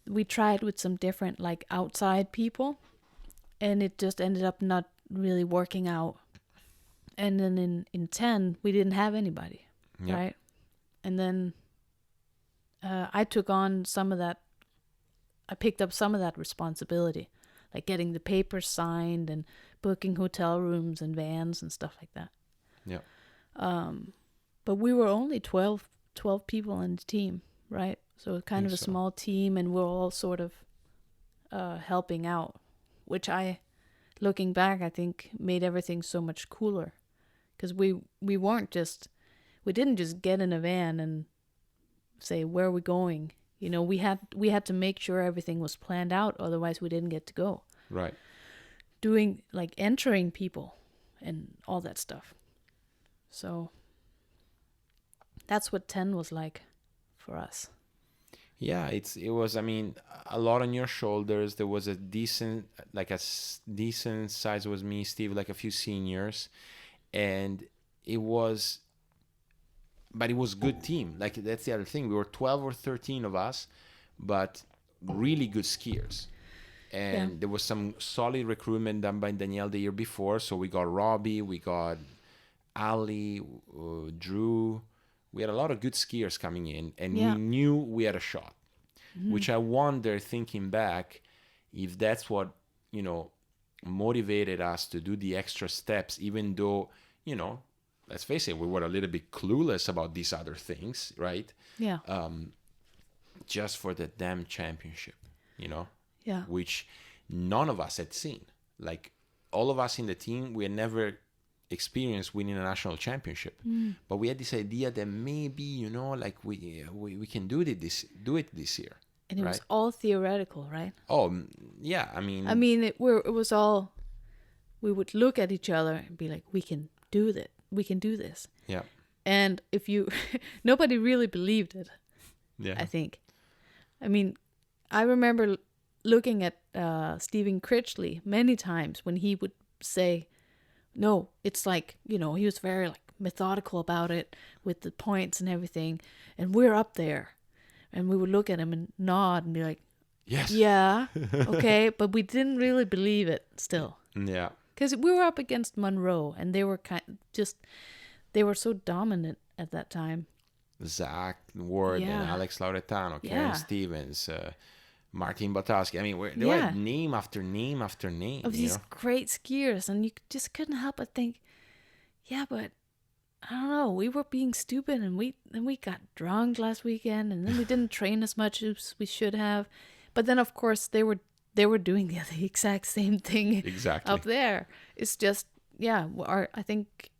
we tried with some different like outside people, and it just ended up not really working out. And then in 10, we didn't have anybody, right? And then I took on some of that. I picked up some of that responsibility, like getting the papers signed and booking hotel rooms and vans and stuff like that. Yeah. But we were only 12 people in the team, right? So kind of a small team, and we're all sort of helping out, which looking back, I think made everything so much cooler, because we didn't just get in a van and say, where are we going? We had to make sure everything was planned out, otherwise we didn't get to go. Right. Doing like entering people and all that stuff. So that's what 10 was like for us. Yeah, it was, I mean, a lot on your shoulders. There was a decent size was me, Steve, like a few seniors. And it was good team. Like, that's the other thing. We were 12 or 13 of us, but really good skiers. And there was some solid recruitment done by Danielle the year before. So we got Robbie, we got Ali, Drew. We had a lot of good skiers coming in, and we knew we had a shot, which I wonder, thinking back, if that's what, motivated us to do the extra steps, even though, let's face it, we were a little bit clueless about these other things, right? Yeah. Just for the damn championship, Yeah. which none of us had seen. Like, all of us in the team, we had never experienced winning a national championship, but we had this idea that maybe, like we can do it this year. And it was all theoretical, right? Oh, yeah. I mean, it was all, we would look at each other and be like, we can do that. We can do this. Yeah. And if nobody really believed it. Yeah. I think. I remember looking at Stephen Critchley many times when he would say, no, it's like, he was very like methodical about it with the points and everything. And we're up there. And we would look at him and nod and be like, yes. Yeah, okay. But we didn't really believe it still. Yeah. Because we were up against Monroe, and they were they were so dominant at that time. Zach Ward and Alex Lauretano, Karen Stevens, Martin Bataski. I mean, they Yeah. were name after name after name. Of these great skiers, and you just couldn't help but think, yeah, but I don't know, we were being stupid, and we got drunk last weekend, and then we didn't train as much as we should have. But then, of course, they were doing the exact same thing Exactly. up there. It's just, yeah, I think,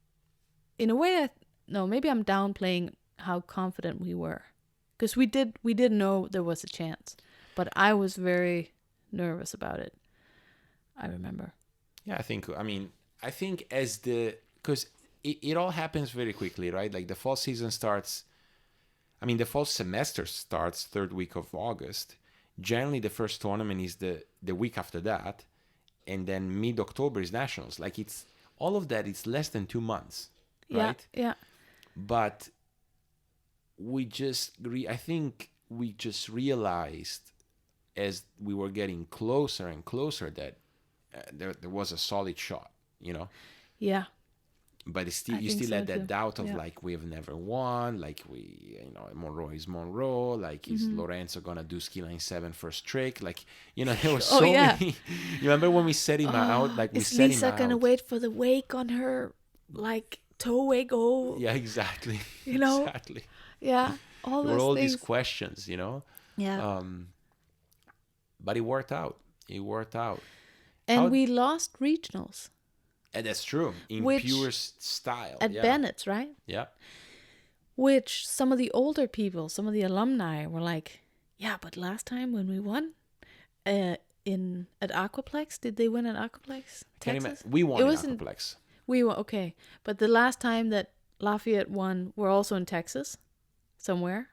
in a way, maybe I'm downplaying how confident we were, because we did know there was a chance, but I was very nervous about it. I remember. Yeah, I think because it all happens very quickly, right? Like the fall season starts, the fall semester starts third week of August. Generally, the first tournament is the week after that. And then mid-October is nationals. Like it's all of that. It's less than 2 months, right? Yeah. But I think we just realized as we were getting closer and closer that there was a solid shot, Yeah. But it's still, I you think still so had that too. doubt of Yeah. like, we have never won, like Monroe is Monroe, like is Lorenzo gonna do ski line 7 first trick, like there were so many. You remember when we set him out, like we is set Lisa him out. gonna wait for the wake on her, like, toe wake? Yeah, exactly. Exactly. Yeah, all There were those all things. these questions, Yeah. But it worked out. And we lost regionals And that's true. In Which- pure style. at Yeah. Bennett's, right? Yeah. Which some of the older people, some of the alumni were like, yeah, but last time when we won at Aquaplex, did they win at Aquaplex, Can't Texas? imagine. We won It in wasn't- Aquaplex. We were, okay. But the last time that Lafayette won, we're also in Texas, somewhere.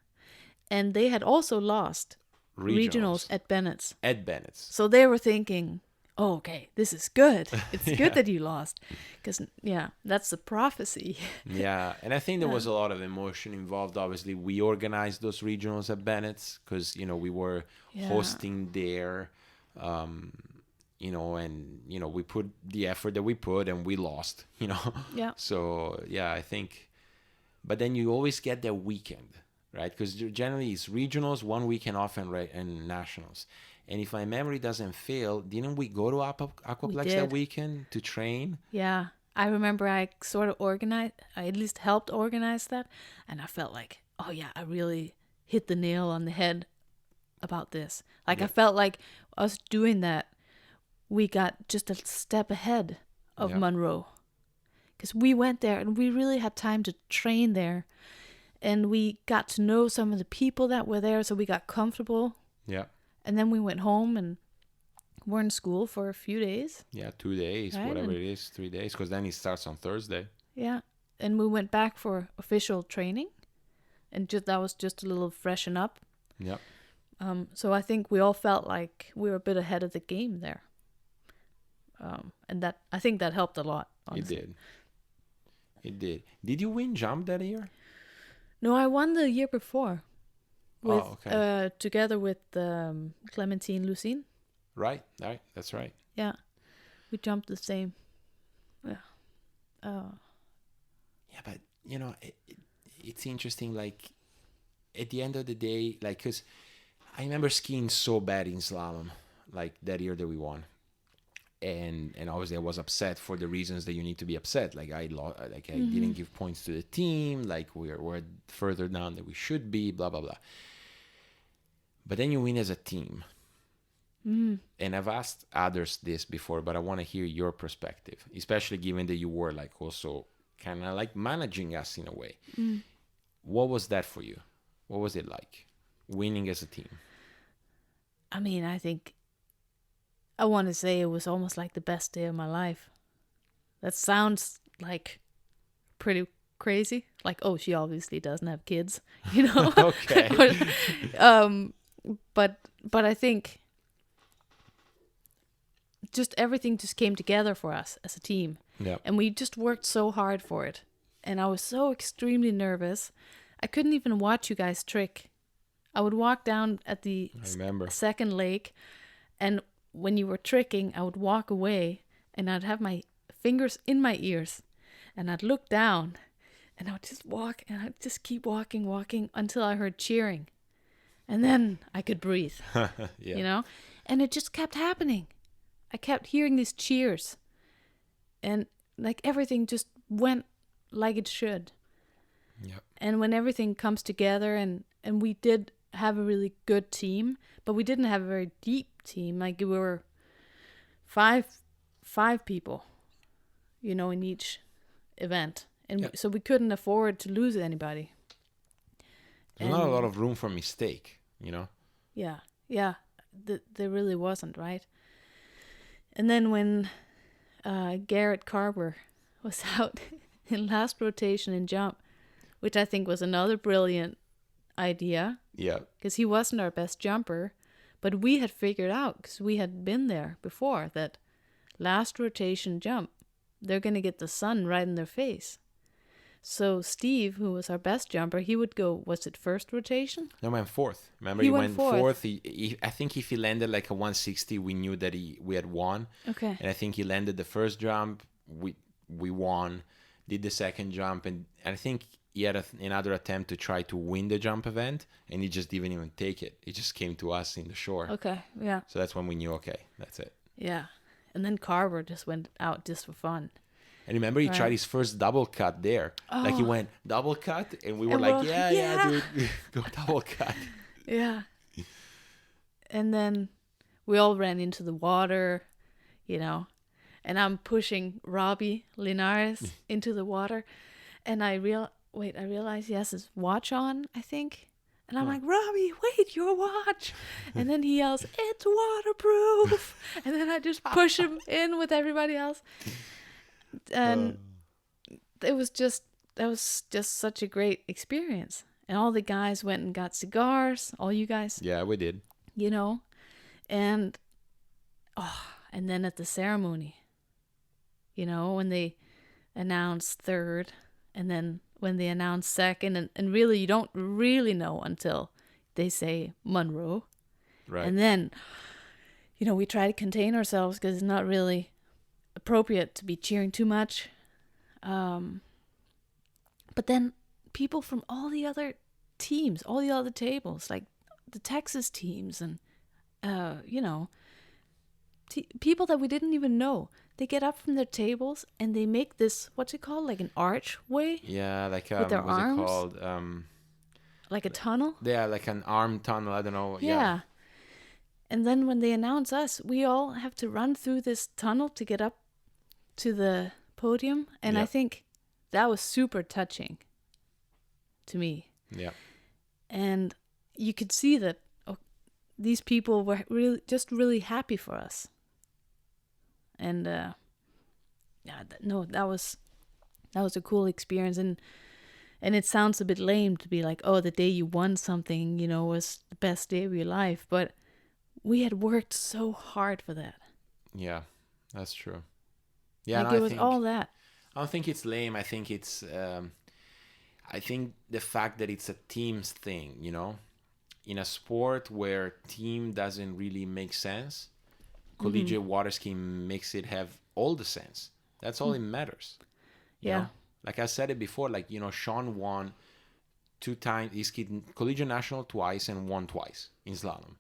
And they had also lost regionals at Bennett's. At Bennett's. So they were thinking, oh, okay, this is good. It's Yeah. good that you lost. Because, yeah, that's the prophecy. Yeah, and I think there was a lot of emotion involved. Obviously, we organized those regionals at Bennett's because we were Yeah. hosting there, and we put the effort that we put, and we lost. Yeah. So yeah, I think, but then you always get that weekend, right? Because generally it's regionals, 1 weekend off, and nationals. And if my memory doesn't fail, didn't we go to Aquaplex that did. weekend to train? Yeah. I remember I sort of organized, I at least helped organize that. And I felt like, oh, yeah, I really hit the nail on the head about this. Like, Yeah. I felt like us doing that, we got just a step ahead of Yeah. Monroe. Because we went there and we really had time to train there. And we got to know some of the people that were there, so we got comfortable. Yeah. And then we went home and were in school for a few days. Yeah, 2 days, Right, whatever and- it is, 3 days, because then it starts on Thursday. Yeah. And we went back for official training. And that was just a little freshen up. Yeah. So I think we all felt like we were a bit ahead of the game there. And I think that helped a lot, honestly. It did. Did you win jump that year? No, I won the year before. With, okay. Together with Clementine Lucine. Right. That's right. Yeah. We jumped the same. Yeah. Yeah, but it's interesting. Like at the end of the day, like, because I remember skiing so bad in slalom, like that year that we won, and obviously I was upset for the reasons that you need to be upset. Like I didn't give points to the team. Like we're further down than we should be. Blah blah blah. But then you win as a team. And I've asked others this before, but I want to hear your perspective, especially given that you were like also kind of like managing us in a way. What was that for you? What was it like winning as a team? I mean, I think I want to say it was almost like the best day of my life. That sounds like pretty crazy. Like, oh, she obviously doesn't have kids, Okay. But I think just everything just came together for us as a team. Yeah. And we just worked so hard for it. And I was so extremely nervous. I couldn't even watch you guys trick. I would walk down at the I remember. second lake, and when you were tricking, I would walk away, and I'd have my fingers in my ears, and I'd look down, and I would just walk, and I'd just keep walking until I heard cheering. And then I could breathe, Yeah. you know? And it just kept happening. I kept hearing these cheers. And like everything just went like it should. Yeah. And when everything comes together and we did have a really good team, but we didn't have a very deep team. Like we were five people, you know, in each event. And Yeah. so we couldn't afford to lose anybody. There's not a lot of room for mistake, you know? Yeah. There really wasn't, right? And then when Garrett Carver was out in last rotation in jump, which I think was another brilliant idea. Yeah. Because he wasn't our best jumper, but we had figured out, because we had been there before, that last rotation jump, they're going to get the sun right in their face. So Steve, who was our best jumper, he would go, was it first rotation? No, went fourth. Remember, He he went went fourth. fourth. I think if he landed like a 160, we knew that we had won. Okay. And I think he landed the first jump. We won. Did the second jump, and I think he had another attempt to try to win the jump event, and he just didn't even take it. It just came to us in the shore. Okay, yeah. So that's when we knew, okay, that's it. Yeah. And then Carver just went out just for fun. And remember, he Right. tried his first double cut there. Like he went double cut, and we were And like, we're- yeah, dude, go double cut. Yeah. And then we all ran into the water, you know, and I'm pushing Robbie Linares into the water. And I realized he has his watch on, I think. And I'm like, Robbie, wait, your watch. And then he yells, it's waterproof. And then I just push him in with everybody else. And that was just such a great experience. And all the guys went and got cigars, all you guys, Yeah, we did. you know. And then at the ceremony, you know, when they announced third, and then when they announced second, and really you don't really know until they say Monroe. Right. And then, you know, we try to contain ourselves because it's not really appropriate to be cheering too much. But then people from all the other teams, all the other tables, like the Texas teams and, you know, people that we didn't even know, they get up from their tables and they make this, what's it called? Like an archway? Yeah, like With their what's arms? it called? Like a tunnel? Yeah, like an arm tunnel. I don't know. Yeah. And then when they announce us, we all have to run through this tunnel to get up to the podium. And I Yeah. think that was super touching to me. Yeah. And you could see that these people were really happy for us. And that was a cool experience. And it sounds a bit lame to be like, oh, the day you won something, you know, was the best day of your life. But we had worked so hard for that. Yeah, that's true. Yeah, Like it was all that. I don't think it's lame. I think it's. I think the fact that it's a team's thing, you know, in a sport where team doesn't really make sense, collegiate water skiing makes it have all the sense. That's all it matters. You know? Like I said it before, like, you know, Sean won 2 times. He skied Collegiate National twice and won twice in slalom.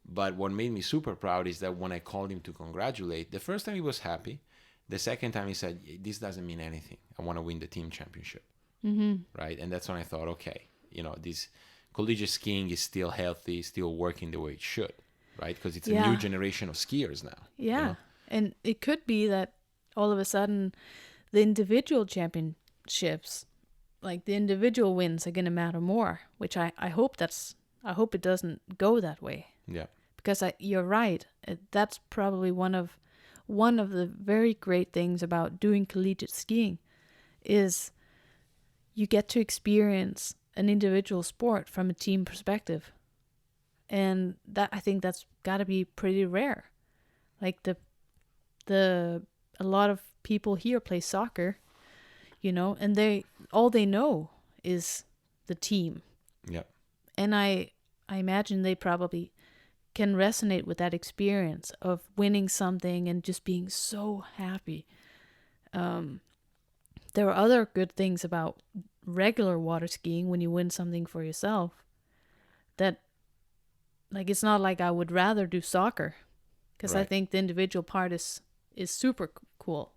But what made me super proud is that when I called him to congratulate, the first time he was happy. The second time he said, this doesn't mean anything. I want to win the team championship. Right? And that's when I thought, okay, you know, this collegiate skiing is still healthy, still working the way it should, right? Because it's a new generation of skiers now. Yeah. You know? And it could be that all of a sudden the individual championships, like the individual wins, are going to matter more, which I hope it doesn't go that way. Yeah. Because you're right. That's probably one of the very great things about doing collegiate skiing is you get to experience an individual sport from a team perspective. And that, I think that's got to be pretty rare. Like a lot of people here play soccer, you know, and all they know is the team. Yeah. And I imagine they probably can resonate with that experience of winning something and just being so happy. There are other good things about regular water skiing when you win something for yourself that like, it's not like I would rather do soccer, because I Right. think the individual part is super cool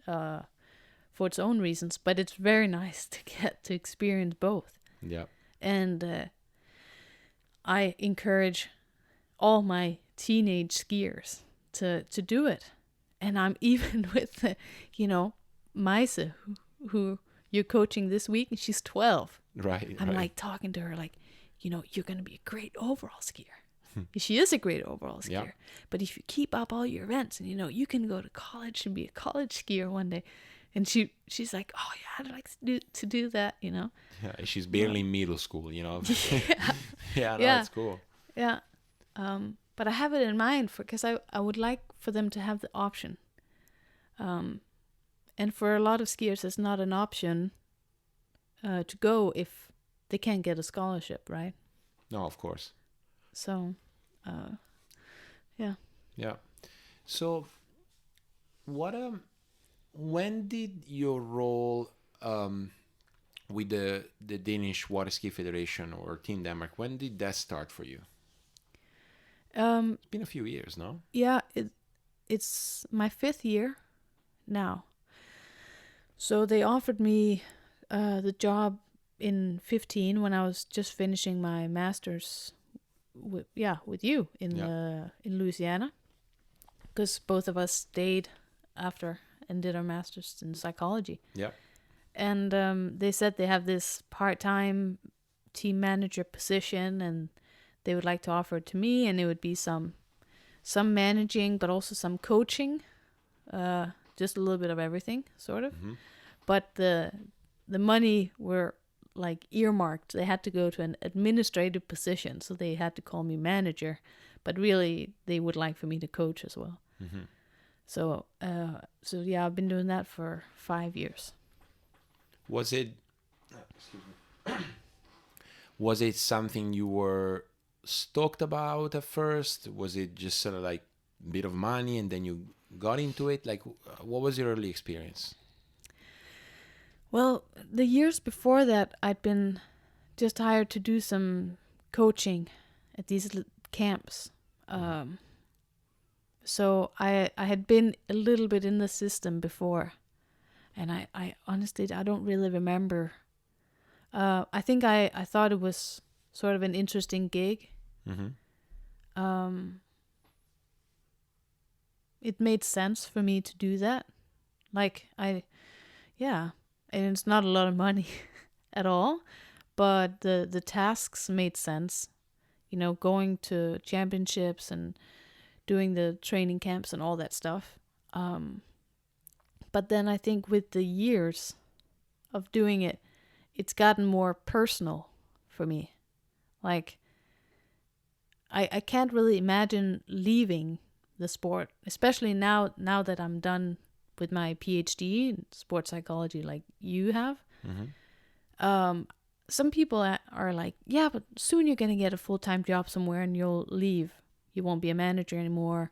for its own reasons, but it's very nice to get to experience both. Yeah. And I encourage all my teenage skiers to do it. And I'm even with the, Maisa, who you're coaching this week, and she's 12. Right. I'm right. like talking to her like, you're going to be a great overall skier. She is a great overall skier. Yeah. But if you keep up all your events and, you can go to college and be a college skier one day. And she's like, oh, yeah, I'd like to do that, Yeah, she's barely in middle school, Yeah. Yeah, no, Yeah. it's cool. Yeah. But I have it in mind because I would like for them to have the option. And for a lot of skiers, it's not an option to go if they can't get a scholarship, right? No, of course. So, yeah. Yeah. So, what when did your role with the Danish Waterski Federation or Team Denmark, when did that start for you? It's been a few years, no? Yeah, it's my 5th year now. So they offered me the job in 15 when I was just finishing my master's with you in Louisiana, because both of us stayed after and did our master's in psychology. Yeah. And they said they have this part-time team manager position, and they would like to offer it to me, and it would be some managing, but also some coaching, just a little bit of everything, sort of. Mm-hmm. But the money were like earmarked. They had to go to an administrative position, so they had to call me manager. But really, they would like for me to coach as well. Mm-hmm. So yeah, I've been doing that for 5 years. Was it was it something you were stoked about at first? Was it just sort of like a bit of money and then you got into it? Like, what was your early experience? Well, the years before that, I'd been just hired to do some coaching at these camps. So I had been a little bit in the system before. And I honestly, I don't really remember. I think I thought it was sort of an interesting gig. Mm-hmm. It made sense for me to do that. Like, and it's not a lot of money at all, but the tasks made sense. Going to championships and doing the training camps and all that stuff. But then I think with the years of doing it, it's gotten more personal for me. Like, I can't really imagine leaving the sport, especially now that I'm done with my Ph.D. in sports psychology like you have. Mm-hmm. Some people are like, yeah, but soon you're going to get a full-time job somewhere and you'll leave. You won't be a manager anymore.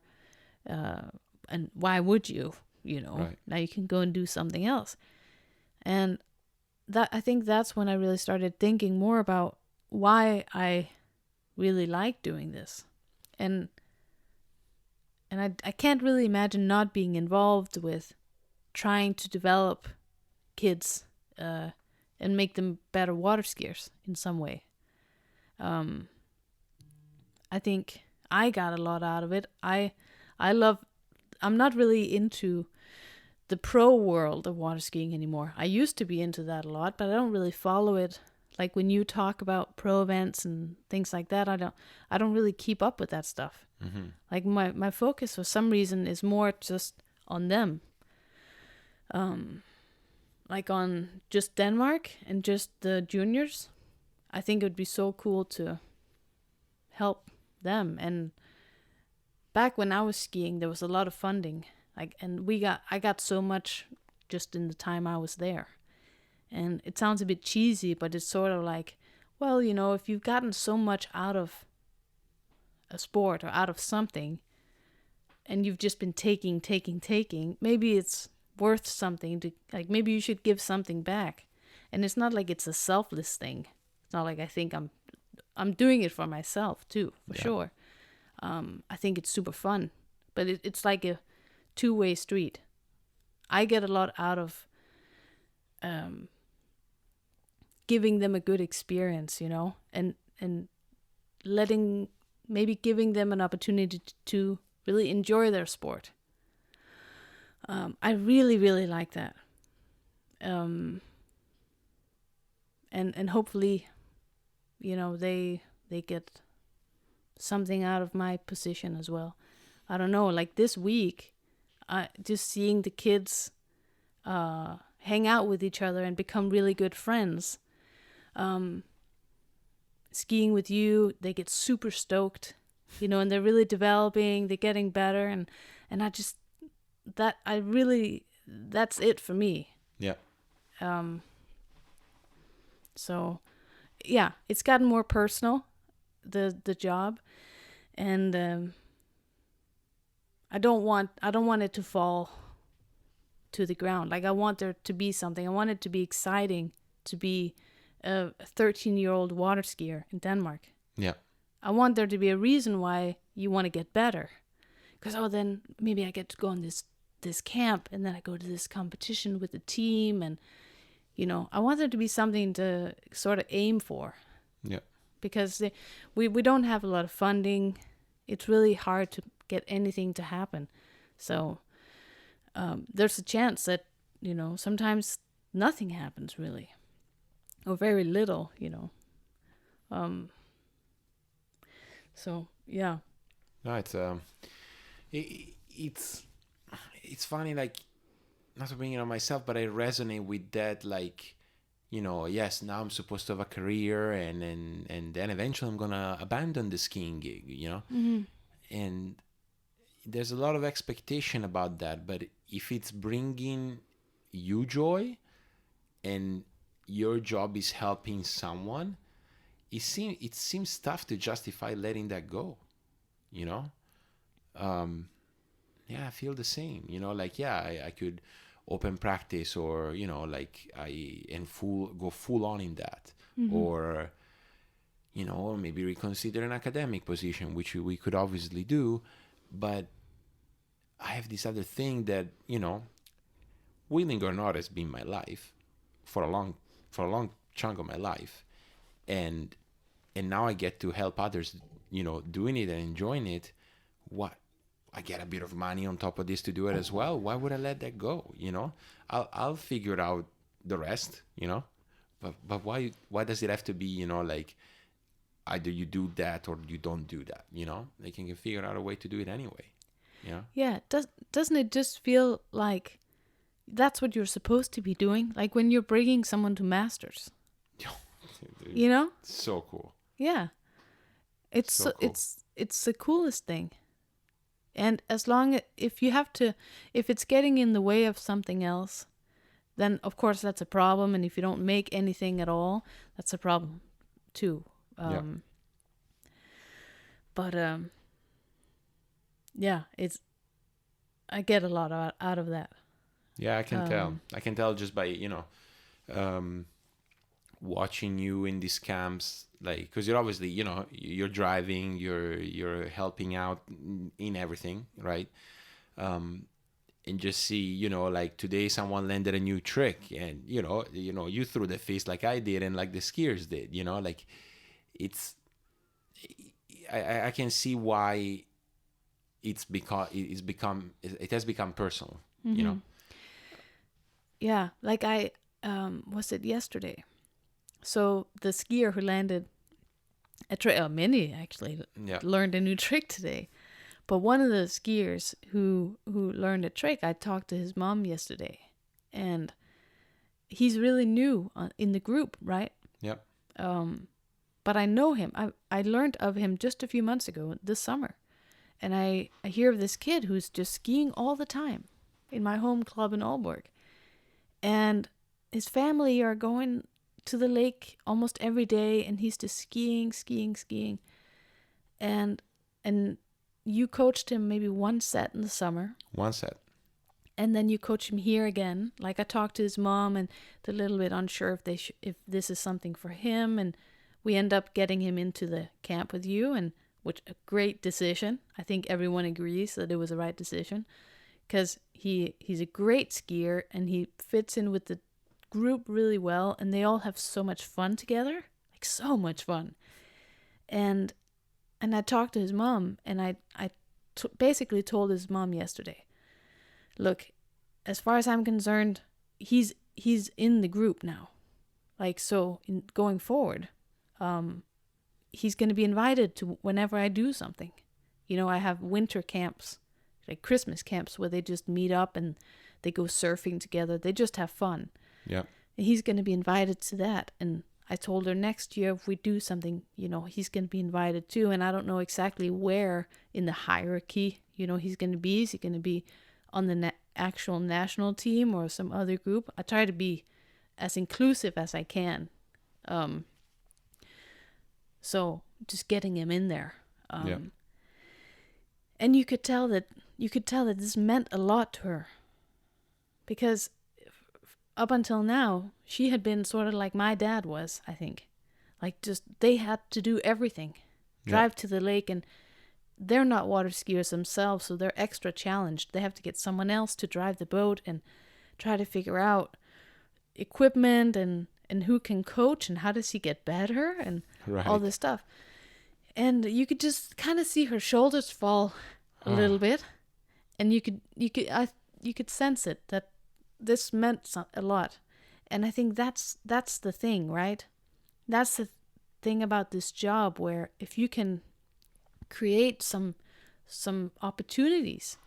And why would you? Right. Now you can go and do something else. And I think that's when I really started thinking more about why I really like doing this. And I can't really imagine not being involved with trying to develop kids and make them better water skiers in some way. I think I got a lot out of it. I'm not really into the pro world of water skiing anymore. I used to be into that a lot, but I don't really follow it. Like when you talk about pro events and things like that, I don't really keep up with that stuff. Mm-hmm. Like my focus for some reason is more just on them. Like on just Denmark and just the juniors. I think it would be so cool to help them. And back when I was skiing, there was a lot of funding. I got so much just in the time I was there. And it sounds a bit cheesy, but it's sort of like, well, if you've gotten so much out of a sport or out of something, and you've just been taking, maybe it's worth something to, like, maybe you should give something back. And it's not like it's a selfless thing. It's not like I think I'm doing it for myself too, for sure. I think it's super fun, but it's like a two-way street. I get a lot out of giving them a good experience, and giving them an opportunity to really enjoy their sport. I really, really like that. And hopefully, they get something out of my position as well. I don't know, like this week, just seeing the kids hang out with each other and become really good friends. Skiing with you, they get super stoked, and they're really developing, they're getting better, and that's it for me. Yeah. So yeah, it's gotten more personal, the job, and I don't want it to fall to the ground. Like, I want there to be something. I want it to be exciting to be a 13-year-old water skier in Denmark. Yeah. I want there to be a reason why you want to get better. Because, then maybe I get to go on this camp, and then I go to this competition with the team, and, I want there to be something to sort of aim for. Yeah. Because we don't have a lot of funding. It's really hard to get anything to happen. So there's a chance that, sometimes nothing happens really. Or very little, So, yeah. No, it's funny, like, not to bring it on myself, but I resonate with that, like, yes, now I'm supposed to have a career, and then eventually I'm gonna abandon the skiing gig, Mm-hmm. and there's a lot of expectation about that. But if it's bringing you joy, and your job is helping someone, it seems tough to justify letting that go, Yeah, I feel the same, like, yeah, I could open practice, or, like, go full on in that. Mm-hmm. Or, maybe reconsider an academic position, which we could obviously do. But I have this other thing that, willing or not, has been my life for a long chunk of my life. And now I get to help others, doing it and enjoying it. What? I get a bit of money on top of this to do it as well. Why would I let that go? I'll figure out the rest, but why does it have to be, like, either you do that or you don't do that, Like, you can figure out a way to do it anyway. Yeah. Doesn't it just feel like that's what you're supposed to be doing? Like when you're bringing someone to masters, Dude, so cool. Yeah. It's so cool. It's the coolest thing. And as long if it's getting in the way of something else, then of course that's a problem. And if you don't make anything at all, that's a problem too. But yeah, I get a lot out of that. Yeah, I can tell. I can tell just by watching you in these camps, like, because you're obviously, you're driving, you're helping out in everything, right? And just see, like, today someone landed a new trick, and you threw the fist like I did, and like the skiers did, like, I can see why it has become personal. Mm-hmm. Yeah, like was it yesterday? So the skier who landed a trick, many actually learned a new trick today. But one of the skiers who learned a trick, I talked to his mom yesterday, and he's really new in the group, right? Yep. But I know him. I learned of him just a few months ago this summer, and I hear of this kid who's just skiing all the time in my home club in Aalborg, and his family are going to the lake almost every day, and he's just skiing, and you coached him maybe one set in the summer. One set. And then you coach him here again. Like, I talked to his mom, and they're a little bit unsure if if this is something for him, and we end up getting him into the camp with you, and which a great decision. I think everyone agrees that it was the right decision, because he's a great skier and he fits in with the group really well, and they all have so much fun together, like so much fun. And I talked to his mom, and I basically told his mom yesterday, look, as far as I'm concerned, he's in the group now. Like, so going forward, he's going to be invited to whenever I do something. You know, I have winter camps, like Christmas camps, where they just meet up and they go surfing together. They just have fun. Yeah. And he's going to be invited to that. And I told her next year, if we do something, you know, he's going to be invited too. And I don't know exactly where in the hierarchy, you know, he's going to be. Is he going to be on the actual national team or some other group? I try to be as inclusive as I can. So just getting him in there. And you could tell that this meant a lot to her, because up until now, she had been sort of like my dad was, I think. Like, just, they had to do everything. Drive to the lake, and they're not water skiers themselves, so they're extra challenged. They have to get someone else to drive the boat and try to figure out equipment and who can coach and how does he get better and all this stuff. And you could just kind of see her shoulders fall a little bit, and you could sense it, that this meant a lot. And I think that's the thing, right? That's the thing about this job, where if you can create some opportunities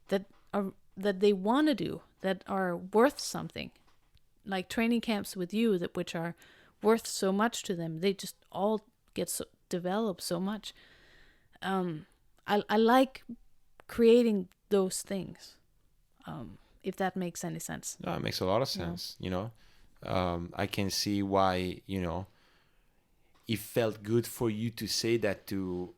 that they want to do, that are worth something, like training camps with you, which are worth so much to them, they just all get developed so much. I like creating those things, if that makes any sense. No, it makes a lot of sense. You know, I can see why, you know, it felt good for you to say that to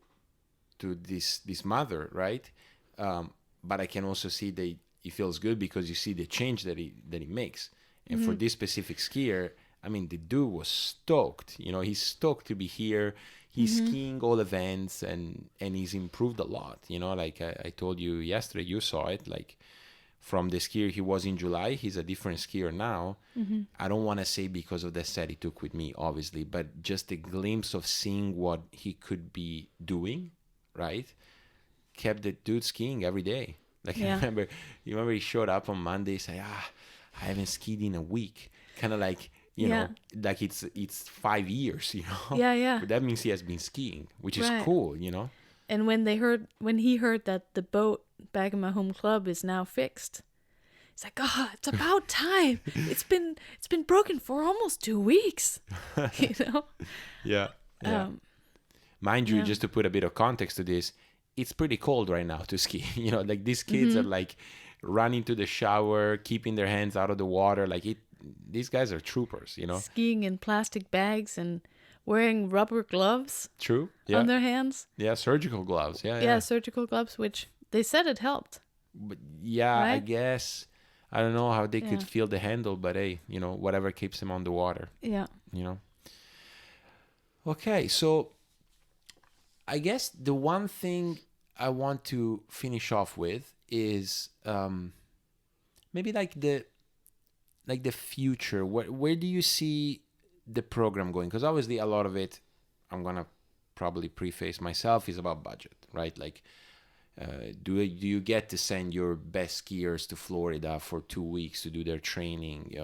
this mother, right? But I can also see that it feels good because you see the change that he makes. And for this specific skier, I mean, the dude was stoked. You know, he's stoked to be here. He's skiing all events, and he's improved a lot. You know, like I told you yesterday, you saw it. Like, from the skier he was in July, he's a different skier now. I don't want to say because of the set he took with me, obviously, but just a glimpse of seeing what he could be doing, right? Kept the dude skiing every day. Like, I remember he showed up on Monday, say, I haven't skied in a week. Kind of like, you know, like it's 5 years, you know? Yeah. But that means he has been skiing, which is cool, you know? And when he heard that the boat back in my home club is now fixed, it's like, it's about time. It's been broken for almost 2 weeks, you know? Yeah. Mind you, just to put a bit of context to this, it's pretty cold right now to ski. You know, like these kids are like running to the shower, keeping their hands out of the water. Like these guys are troopers, you know? Skiing in plastic bags and wearing rubber gloves. True. On their hands. Yeah, surgical gloves. Yeah, surgical gloves, which they said it helped. But right? I guess, I don't know how they could feel the handle, but hey, you know, whatever keeps them on the water. Yeah. You know? Okay, so I guess the one thing I want to finish off with is maybe like the future. Where do you see the program going? Because obviously a lot of it, I'm gonna probably preface myself, is about budget, right? Like, do you get to send your best skiers to Florida for 2 weeks to do their training?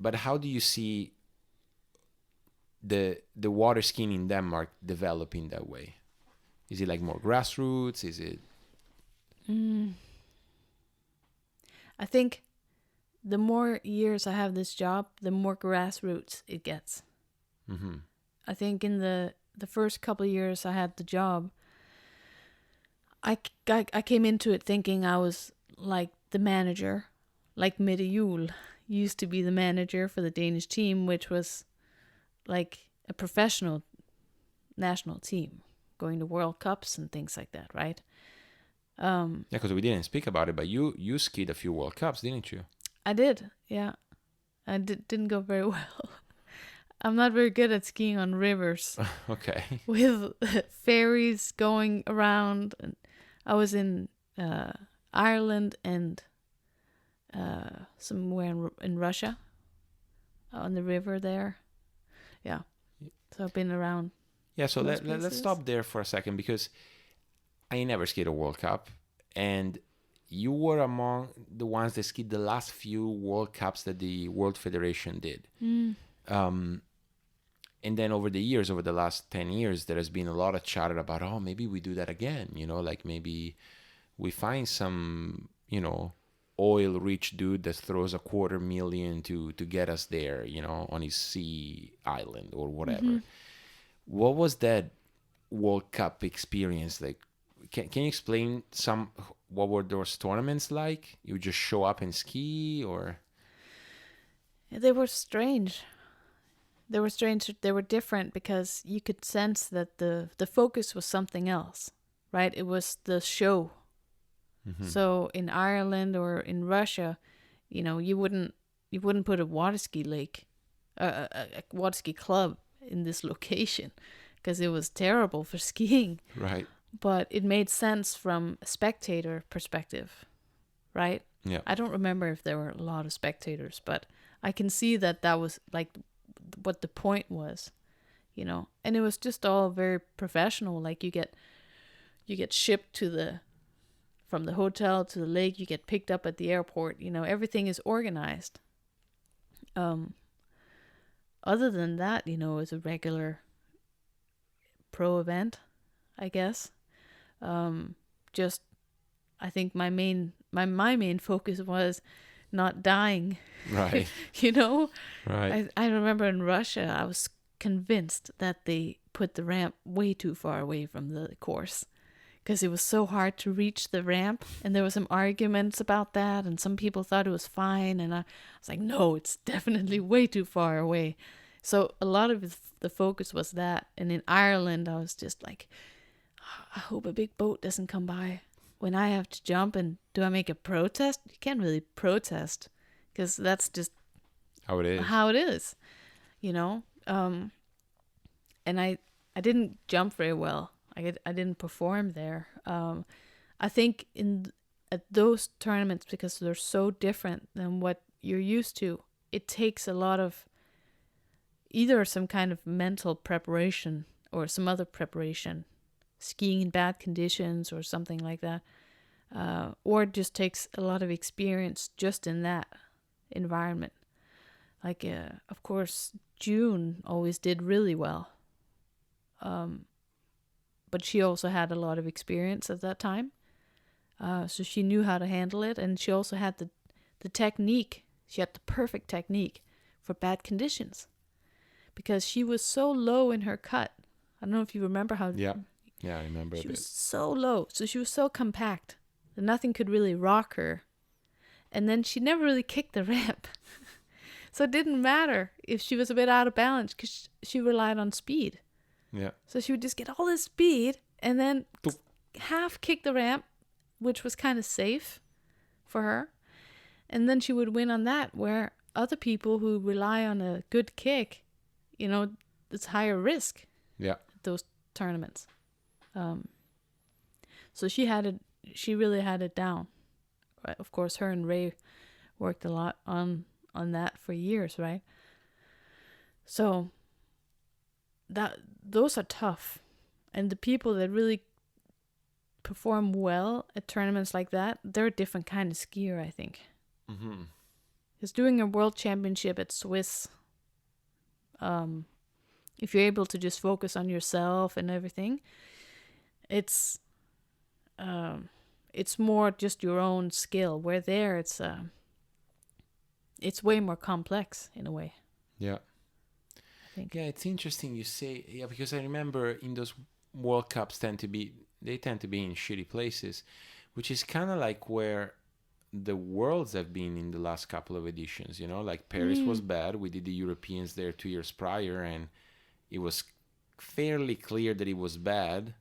But how do you see the water skiing in Denmark developing that way? Is it like more grassroots? Is it? I think the more years I have this job, the more grassroots it gets. I think in the first couple of years I had the job, I came into it thinking I was like the manager, like Mette Juhl used to be the manager for the Danish team, which was like a professional national team going to World Cups and things like that, right? Because we didn't speak about it, but you skied a few World Cups, didn't you? I did, yeah. I didn't go very well. I'm not very good at skiing on rivers Okay. with ferries going around. And I was in Ireland and somewhere in Russia on the river there. Yeah. So I've been around. Yeah, so Most let's places. stop there for a second, because I never skied a World Cup, and you were among the ones that skied the last few World Cups that the World Federation did. And then over the years, over the last 10 years, there has been a lot of chatter about, oh, maybe we do that again, like maybe we find some, oil-rich dude that throws $250,000 to get us there, on his sea island or whatever. What was that World Cup experience like? Can you explain what were those tournaments like? You just show up and ski, or? They were strange. They were different because you could sense that the focus was something else, right? It was the show. So in Ireland or in Russia, you wouldn't put a water ski lake, a water ski club in this location, because it was terrible for skiing. Right. But it made sense from a spectator perspective, right? Yeah. I don't remember if there were a lot of spectators, but I can see that was like what the point was, and it was just all very professional. Like you get shipped from the hotel to the lake, you get picked up at the airport, everything is organized. Other than that, it's a regular pro event, I guess. Just, I think my main focus was not dying. Right. Right. I remember in Russia, I was convinced that they put the ramp way too far away from the course, because it was so hard to reach the ramp, and there were some arguments about that, and some people thought it was fine, and I was like, no, it's definitely way too far away. So a lot of the focus was that. And in Ireland, I was just like, I hope a big boat doesn't come by when I have to jump. And do I make a protest? You can't really protest, because that's just how it is. And I didn't jump very well. I didn't perform there. I think at those tournaments, because they're so different than what you're used to, it takes a lot of either some kind of mental preparation or some other preparation, skiing in bad conditions or something like that, or it just takes a lot of experience just in that environment. Like, of course, June always did really well. But she also had a lot of experience at that time. So she knew how to handle it. And she also had the technique. She had the perfect technique for bad conditions, because she was so low in her cut. I don't know if you remember how... Yeah, I remember. She was so low. So she was so compact that nothing could really rock her. And then she never really kicked the ramp. So it didn't matter if she was a bit out of balance, because she relied on speed. Yeah. So she would just get all this speed and then half kick the ramp, which was kind of safe for her. And then she would win on that, where other people who rely on a good kick, it's higher risk. Yeah. At those tournaments. So she really had it down. Right? Of course, her and Ray worked a lot on that for years, right? So those are tough. And the people that really perform well at tournaments like that, they're a different kind of skier, I think. Mm-hmm. Because doing a world championship at Swiss, if you're able to just focus on yourself and everything, it's more just your own skill. Where there, it's way more complex in a way. Yeah. I think. Yeah, it's interesting you say, because I remember in those World Cups tend to be in shitty places, which is kind of like where the Worlds have been in the last couple of editions, like Paris was bad. We did the Europeans there 2 years prior, and it was fairly clear that it was bad.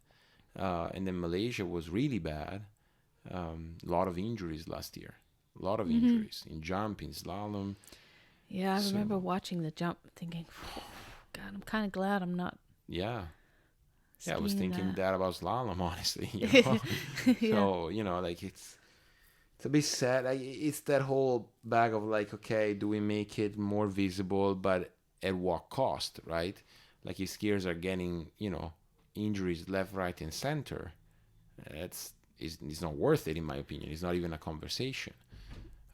And then Malaysia was really bad. A lot of injuries last year. A lot of injuries in jump, in slalom. Yeah, I remember watching the jump thinking, God, I'm kind of glad I'm not. Yeah. Yeah, I was skiing thinking that about slalom, honestly. Yeah. So, like it's a bit sad. It's that whole bag of like, okay, do we make it more visible, but at what cost, right? Like if skiers are getting, injuries left, right, and center, it's not worth it in my opinion. It's not even a conversation.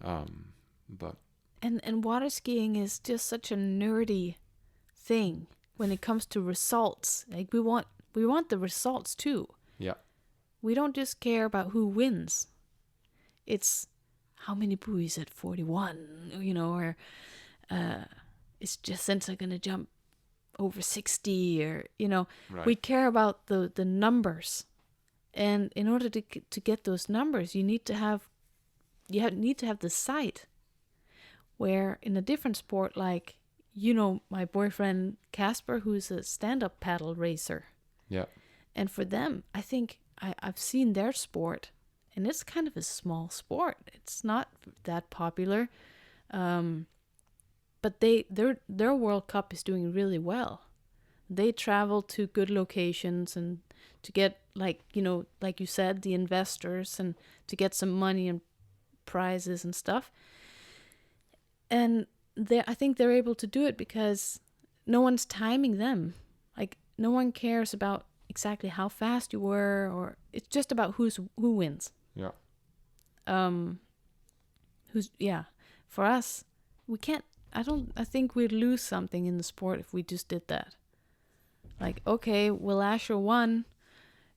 But And water skiing is just such a nerdy thing when it comes to results. Like we want the results too. yeah, We don't just care about who wins. It's how many buoys at 41, or is Jacinta going to jump over 60, or, right. we care about the numbers. And in order to get those numbers, you need to have the sight. Where in a different sport, like, my boyfriend Casper, who's a stand-up paddle racer. Yeah. And for them, I think I've seen their sport, and it's kind of a small sport. It's not that popular. But their World Cup is doing really well. They travel to good locations and to get, like you said, the investors, and to get some money and prizes and stuff. And I think they're able to do it because no one's timing them. Like, no one cares about exactly how fast you were, or it's just about who wins. Yeah. For us, we can't. I think we'd lose something in the sport if we just did that. Like, okay, Will Asher won,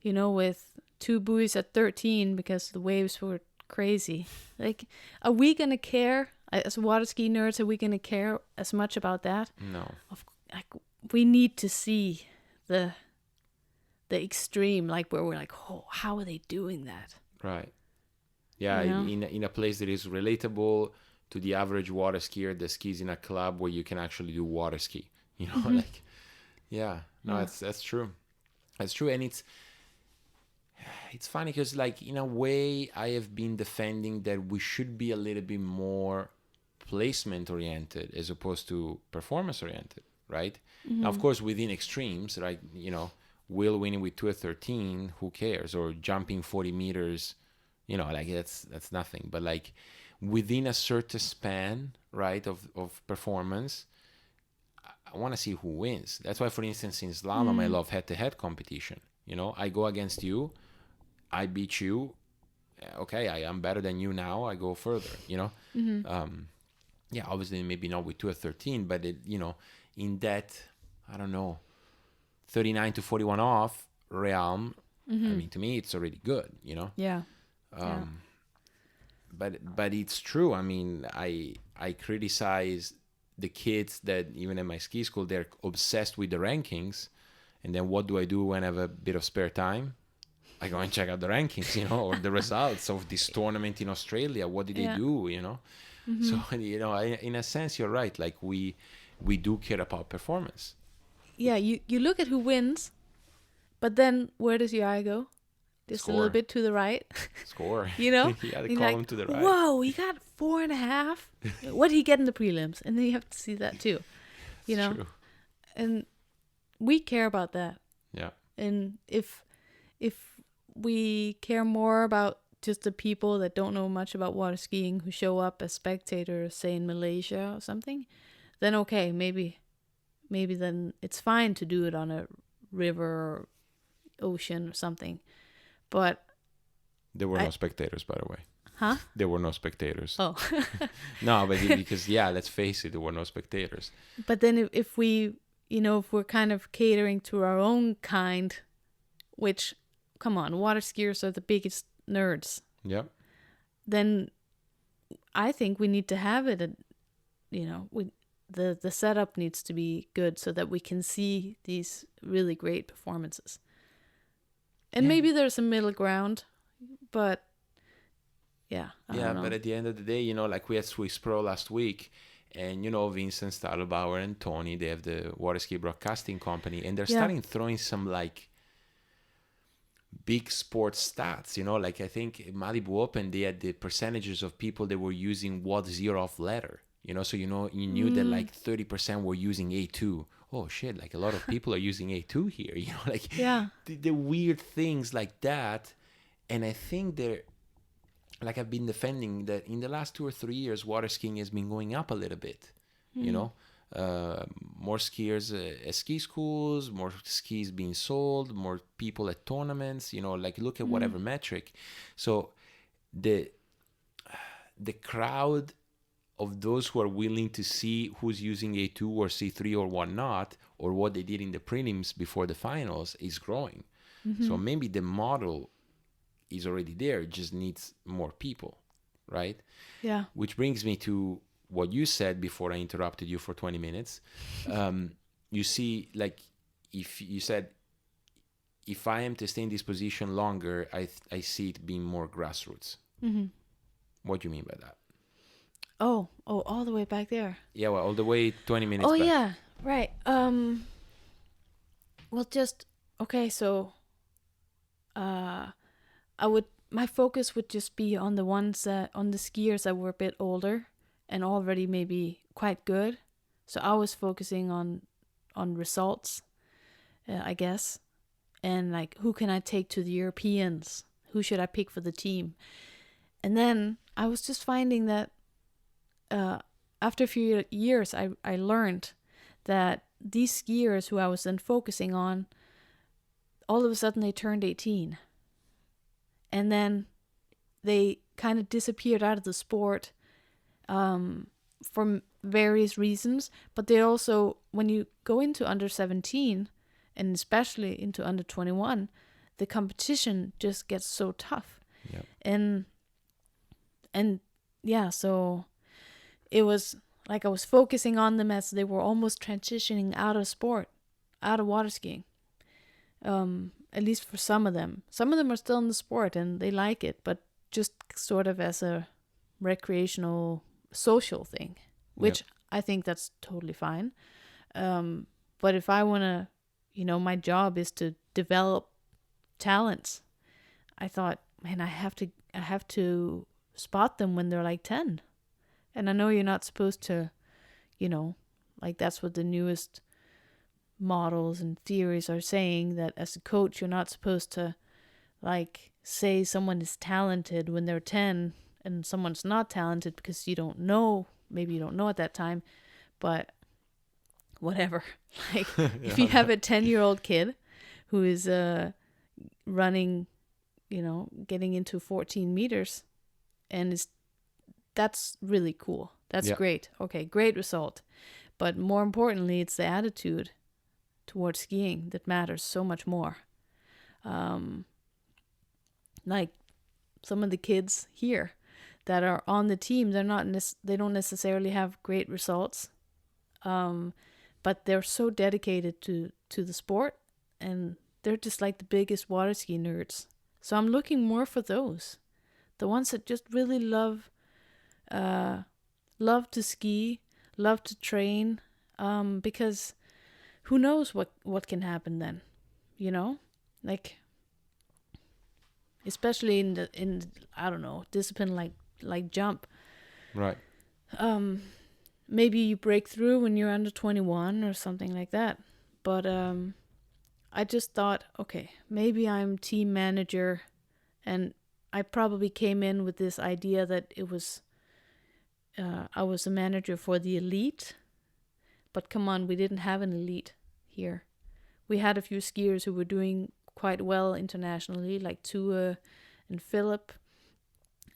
with 2 buoys at 13 because the waves were crazy. Like, are we gonna care as water ski nerds? Are we gonna care as much about that? No. We need to see the extreme, like where we're like, oh, how are they doing that? Right. Yeah, in a place that is relatable to the average water skier that skis in a club where you can actually do water ski. Like, yeah, no, that's true. That's true, and it's funny because, like, in a way, I have been defending that we should be a little bit more placement oriented as opposed to performance oriented, right? Now, of course, within extremes, right? Will winning with 2 at 13, who cares? Or jumping 40 meters, like that's nothing. But like within a certain span, right, of performance, I want to see who wins. That's why, for instance, in slalom, I love head-to-head competition. I go against you, I beat you. Okay, I am better than you now. I go further. Yeah, obviously maybe not with 2 at 13, but in that, I don't know, 39 to 41 off realm. I mean, to me, it's already good. Yeah. But it's true. I mean, I criticize the kids that even at my ski school, they're obsessed with the rankings. And then what do I do when I have a bit of spare time? I go and check out the rankings, or the results of this tournament in Australia. What did they do, So, in a sense, you're right. Like we do care about performance. Yeah, you look at who wins, but then where does your eye go? Just Score. A little bit to the right. Score. Yeah, they call him to the right. Whoa, he got 4.5. What did he get in the prelims? And then you have to see that too. True. And we care about that. Yeah. And if we care more about just the people that don't know much about water skiing who show up as spectators, say in Malaysia or something, then okay, maybe then it's fine to do it on a river or ocean or something. But there were no spectators, by the way. Huh? There were no spectators. Oh. No, but because, let's face it, there were no spectators. But then if we, if we're kind of catering to our own kind, which, come on, water skiers are the biggest nerds. Yeah. Then I think we need to have it, the setup needs to be good so that we can see these really great performances. And maybe there's a middle ground, but I don't know. But at the end of the day, like we had Swiss Pro last week, and Vincent Stadelbauer and Tony, they have the water ski broadcasting company, and they're starting throwing some like big sports stats. Like I think Malibu Open, they had the percentages of people that were using WOD 0 off letter. So you knew that like 30% were using A2, oh shit, like a lot of people are using A2 here, you know, like Yeah. the weird things like that. And I think they're, like I've been defending that in the last 2 or 3 years, water skiing has been going up a little bit, you know, more skiers at ski schools, more skis being sold, more people at tournaments, you know, like look at whatever metric. So the crowd of those who are willing to see who's using A2 or C3 or what not, or what they did in the prelims before the finals is growing. So maybe the model is already there, it just needs more people, right? Yeah. Which brings me to what you said before I interrupted you for 20 minutes. You see, like, if you said, if I am to stay in this position longer, I see it being more grassroots. What do you mean by that? Oh, all the way back there. Yeah, well, all the way 20 minutes back. Yeah, right. Well, just okay. So, my focus would just be on the ones on the skiers that were a bit older and already maybe quite good. So I was focusing on results, I guess, and like who can I take to the Europeans? Who should I pick for the team? And then I was just finding that after a few years, I learned that these skiers who I was then focusing on, all of a sudden they turned 18. And then they kind of disappeared out of the sport for various reasons. But they also, when you go into under 17, and especially into under 21, the competition just gets so tough. Yep. And yeah, so it was like I was focusing on them as they were almost transitioning out of sport, out of water skiing. At least for some of them. Some of them are still in the sport and they like it, but just sort of as a recreational, social thing, which I think that's totally fine. But if I want to, you know, my job is to develop talents. I thought, man, I have to spot them when they're like 10. And I know you're not supposed to, you know, like that's what the newest models and theories are saying, that as a coach, you're not supposed to like say someone is talented when they're 10 and someone's not talented because you don't know, maybe you don't know at that time, but whatever. Like if you have a 10-year-old kid who is running, you know, getting into 14 meters and that's really cool. That's great. Okay, great result. But more importantly, it's the attitude towards skiing that matters so much more. Like some of the kids here that are on the team, they don't necessarily have great results, but they're so dedicated to the sport, and they're just like the biggest water ski nerds. So I'm looking more for those, the ones that just really love to ski, love to train, because who knows what can happen then, you know, like especially in I don't know, discipline like jump, right? Maybe you break through when you're under 21 or something like that. But I just thought, okay, maybe I'm team manager, and I probably came in with this idea that it was I was a manager for the elite. But come on, we didn't have an elite here. We had a few skiers who were doing quite well internationally, like Tua and Philip,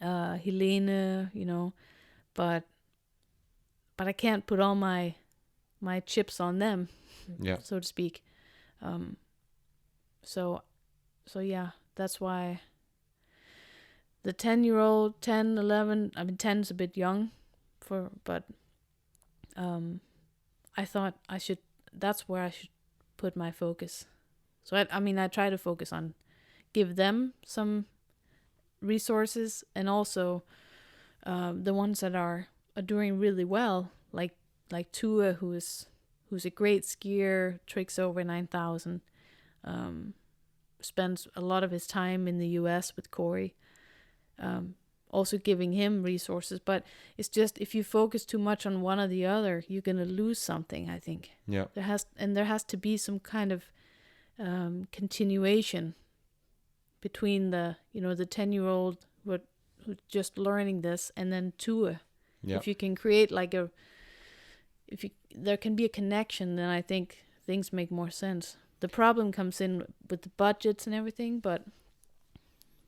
Helene, you know, but I can't put all my chips on them, so to speak. So yeah, that's why the 10-year-old, 10, 11, I mean 10's a bit young but I thought that's where I should put my focus. So I try to focus on, give them some resources, and also the ones that are doing really well, like Tua, who's a great skier, tricks over 9,000, spends a lot of his time in the US with Corey. also giving him resources. But it's just, if you focus too much on one or the other, you're gonna lose something, I think. Yeah. There has to be some kind of continuation between the 10-year-old who's just learning this, and then Tua. Yeah. If you can create there can be a connection, then I think things make more sense. The problem comes in with the budgets and everything, but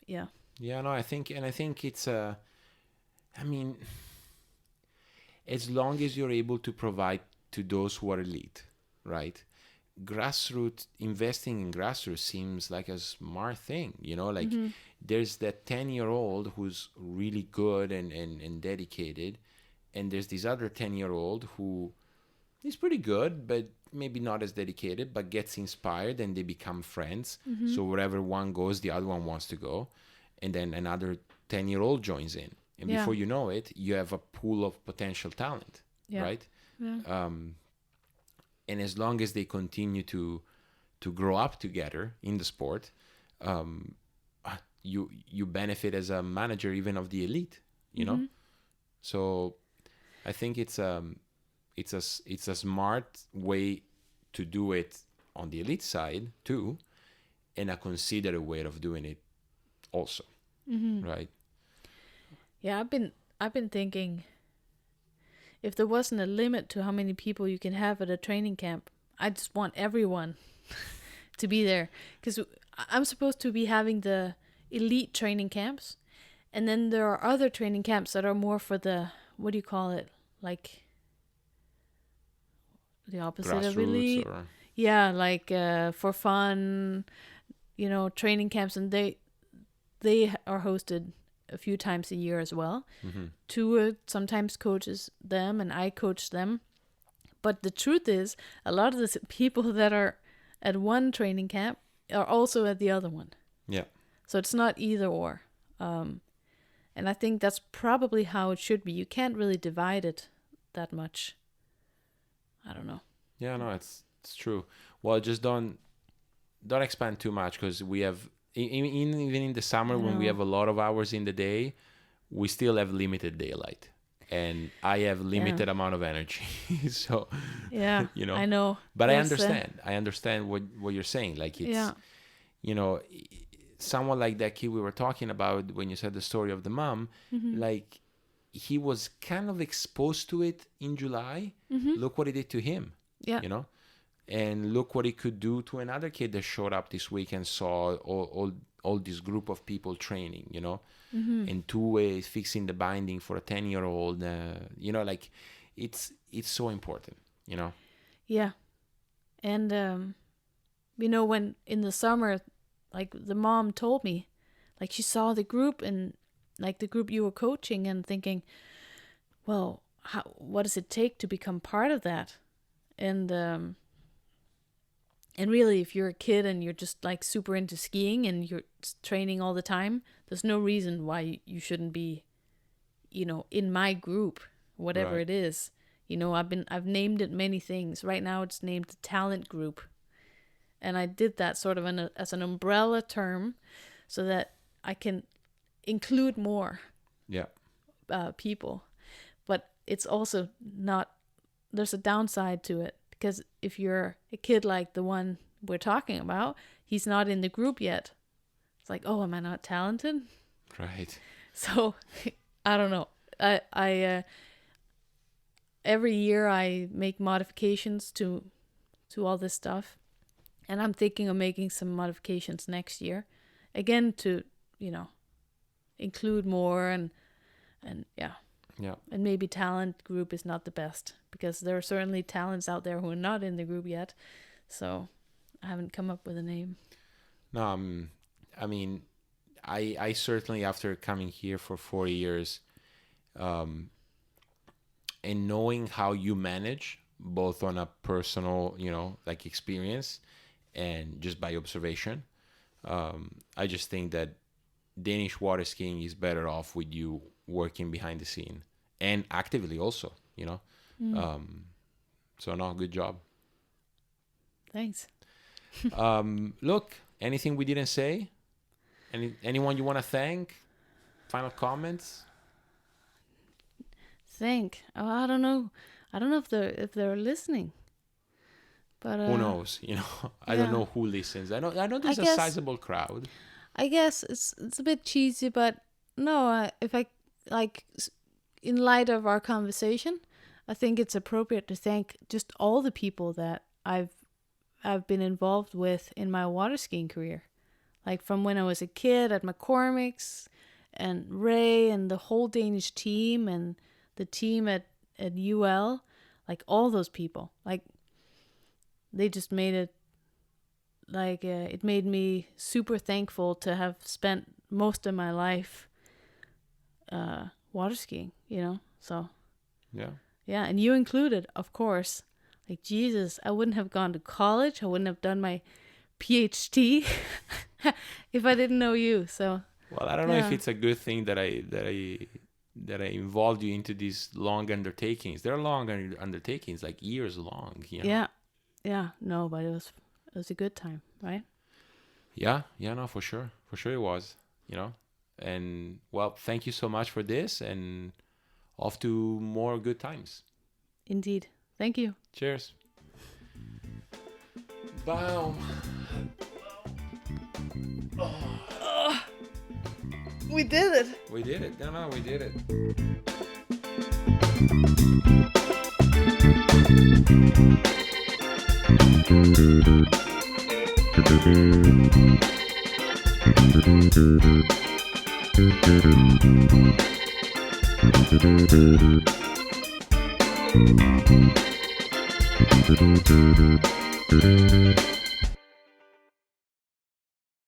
yeah. Yeah, no, I think it's as long as you're able to provide to those who are elite, right? Investing in grassroots seems like a smart thing, like there's that 10-year-old who's really good and dedicated, and there's this other 10-year-old who is pretty good, but maybe not as dedicated, but gets inspired and they become friends. So wherever one goes, the other one wants to go. And then another 10-year-old joins in. And before you know it, you have a pool of potential talent, right? Yeah. And as long as they continue to grow up together in the sport, you benefit as a manager even of the elite, know? So I think it's a smart way to do it on the elite side too, and a considerate way of doing it also, right? Yeah, I've been thinking, if there wasn't a limit to how many people you can have at a training camp, I just want everyone to be there, because I'm supposed to be having the elite training camps, and then there are other training camps that are more for the, what do you call it, like the opposite of elite. Yeah, like for fun, training camps, and they are hosted a few times a year as well. Tua sometimes coaches them, and I coach them. But the truth is, a lot of the people that are at one training camp are also at the other one. Yeah. So it's not either or. And I think that's probably how it should be. You can't really divide it that much. I don't know. Yeah, no, it's true. Well, just don't expand too much, because we have even in the summer when we have a lot of hours in the day, we still have limited daylight, and I have limited amount of energy. So yeah, I know. But I understand what you're saying. Like it's someone like that kid we were talking about when you said the story of the mom, like he was kind of exposed to it in July. Look what it did to him. Yeah. And look what it could do to another kid that showed up this week and saw all this group of people training, and two-way fixing the binding for a 10-year-old, like it's so important, Yeah. And, when in the summer, like the mom told me, like she saw the group and like the group you were coaching, and thinking, well, what does it take to become part of that? And really, if you're a kid and you're just like super into skiing and you're training all the time, there's no reason why you shouldn't be, in my group, whatever it is. I've named it many things. Right now it's named the talent group. And I did that sort of as an umbrella term so that I can include more people. But it's also not, there's a downside to it. Because if you're a kid like the one we're talking about, he's not in the group yet. It's like, oh, am I not talented? Right. So, I don't know. I every year I make modifications to all this stuff. And I'm thinking of making some modifications next year. Again, to, include more and yeah. Yeah. And maybe talent group is not the best, because there are certainly talents out there who are not in the group yet. So I haven't come up with a name. No, I mean, I certainly, after coming here for 4 years, and knowing how you manage both on a personal, like experience and just by observation, I just think that Danish water skiing is better off with you working behind the scene and actively also, so no, good job. Thanks. Look, anything we didn't say? Anyone you want to thank final comments? I don't know. I don't know if they're listening. But who knows? I don't know who listens. I know there's a sizable crowd. I guess it's a bit cheesy, but no. If I in light of our conversation, I think it's appropriate to thank just all the people that I've been involved with in my water skiing career, like from when I was a kid at McCormick's, and Ray and the whole Danish team and the team at UL, like all those people, like they just made it. Like it made me super thankful to have spent most of my life water skiing, So yeah, and you included, of course. Like Jesus, I wouldn't have gone to college. I wouldn't have done my Ph.D. if I didn't know you. So well, I don't know if it's a good thing that I involved you into these long undertakings. They're long undertakings, like years long. Yeah. No, but it was a good time, right? Yeah, no, for sure it was. And well, thank you so much for this, and off to more good times. Indeed. Thank you. Cheers. Boom. We did it. We did it. No, we did it.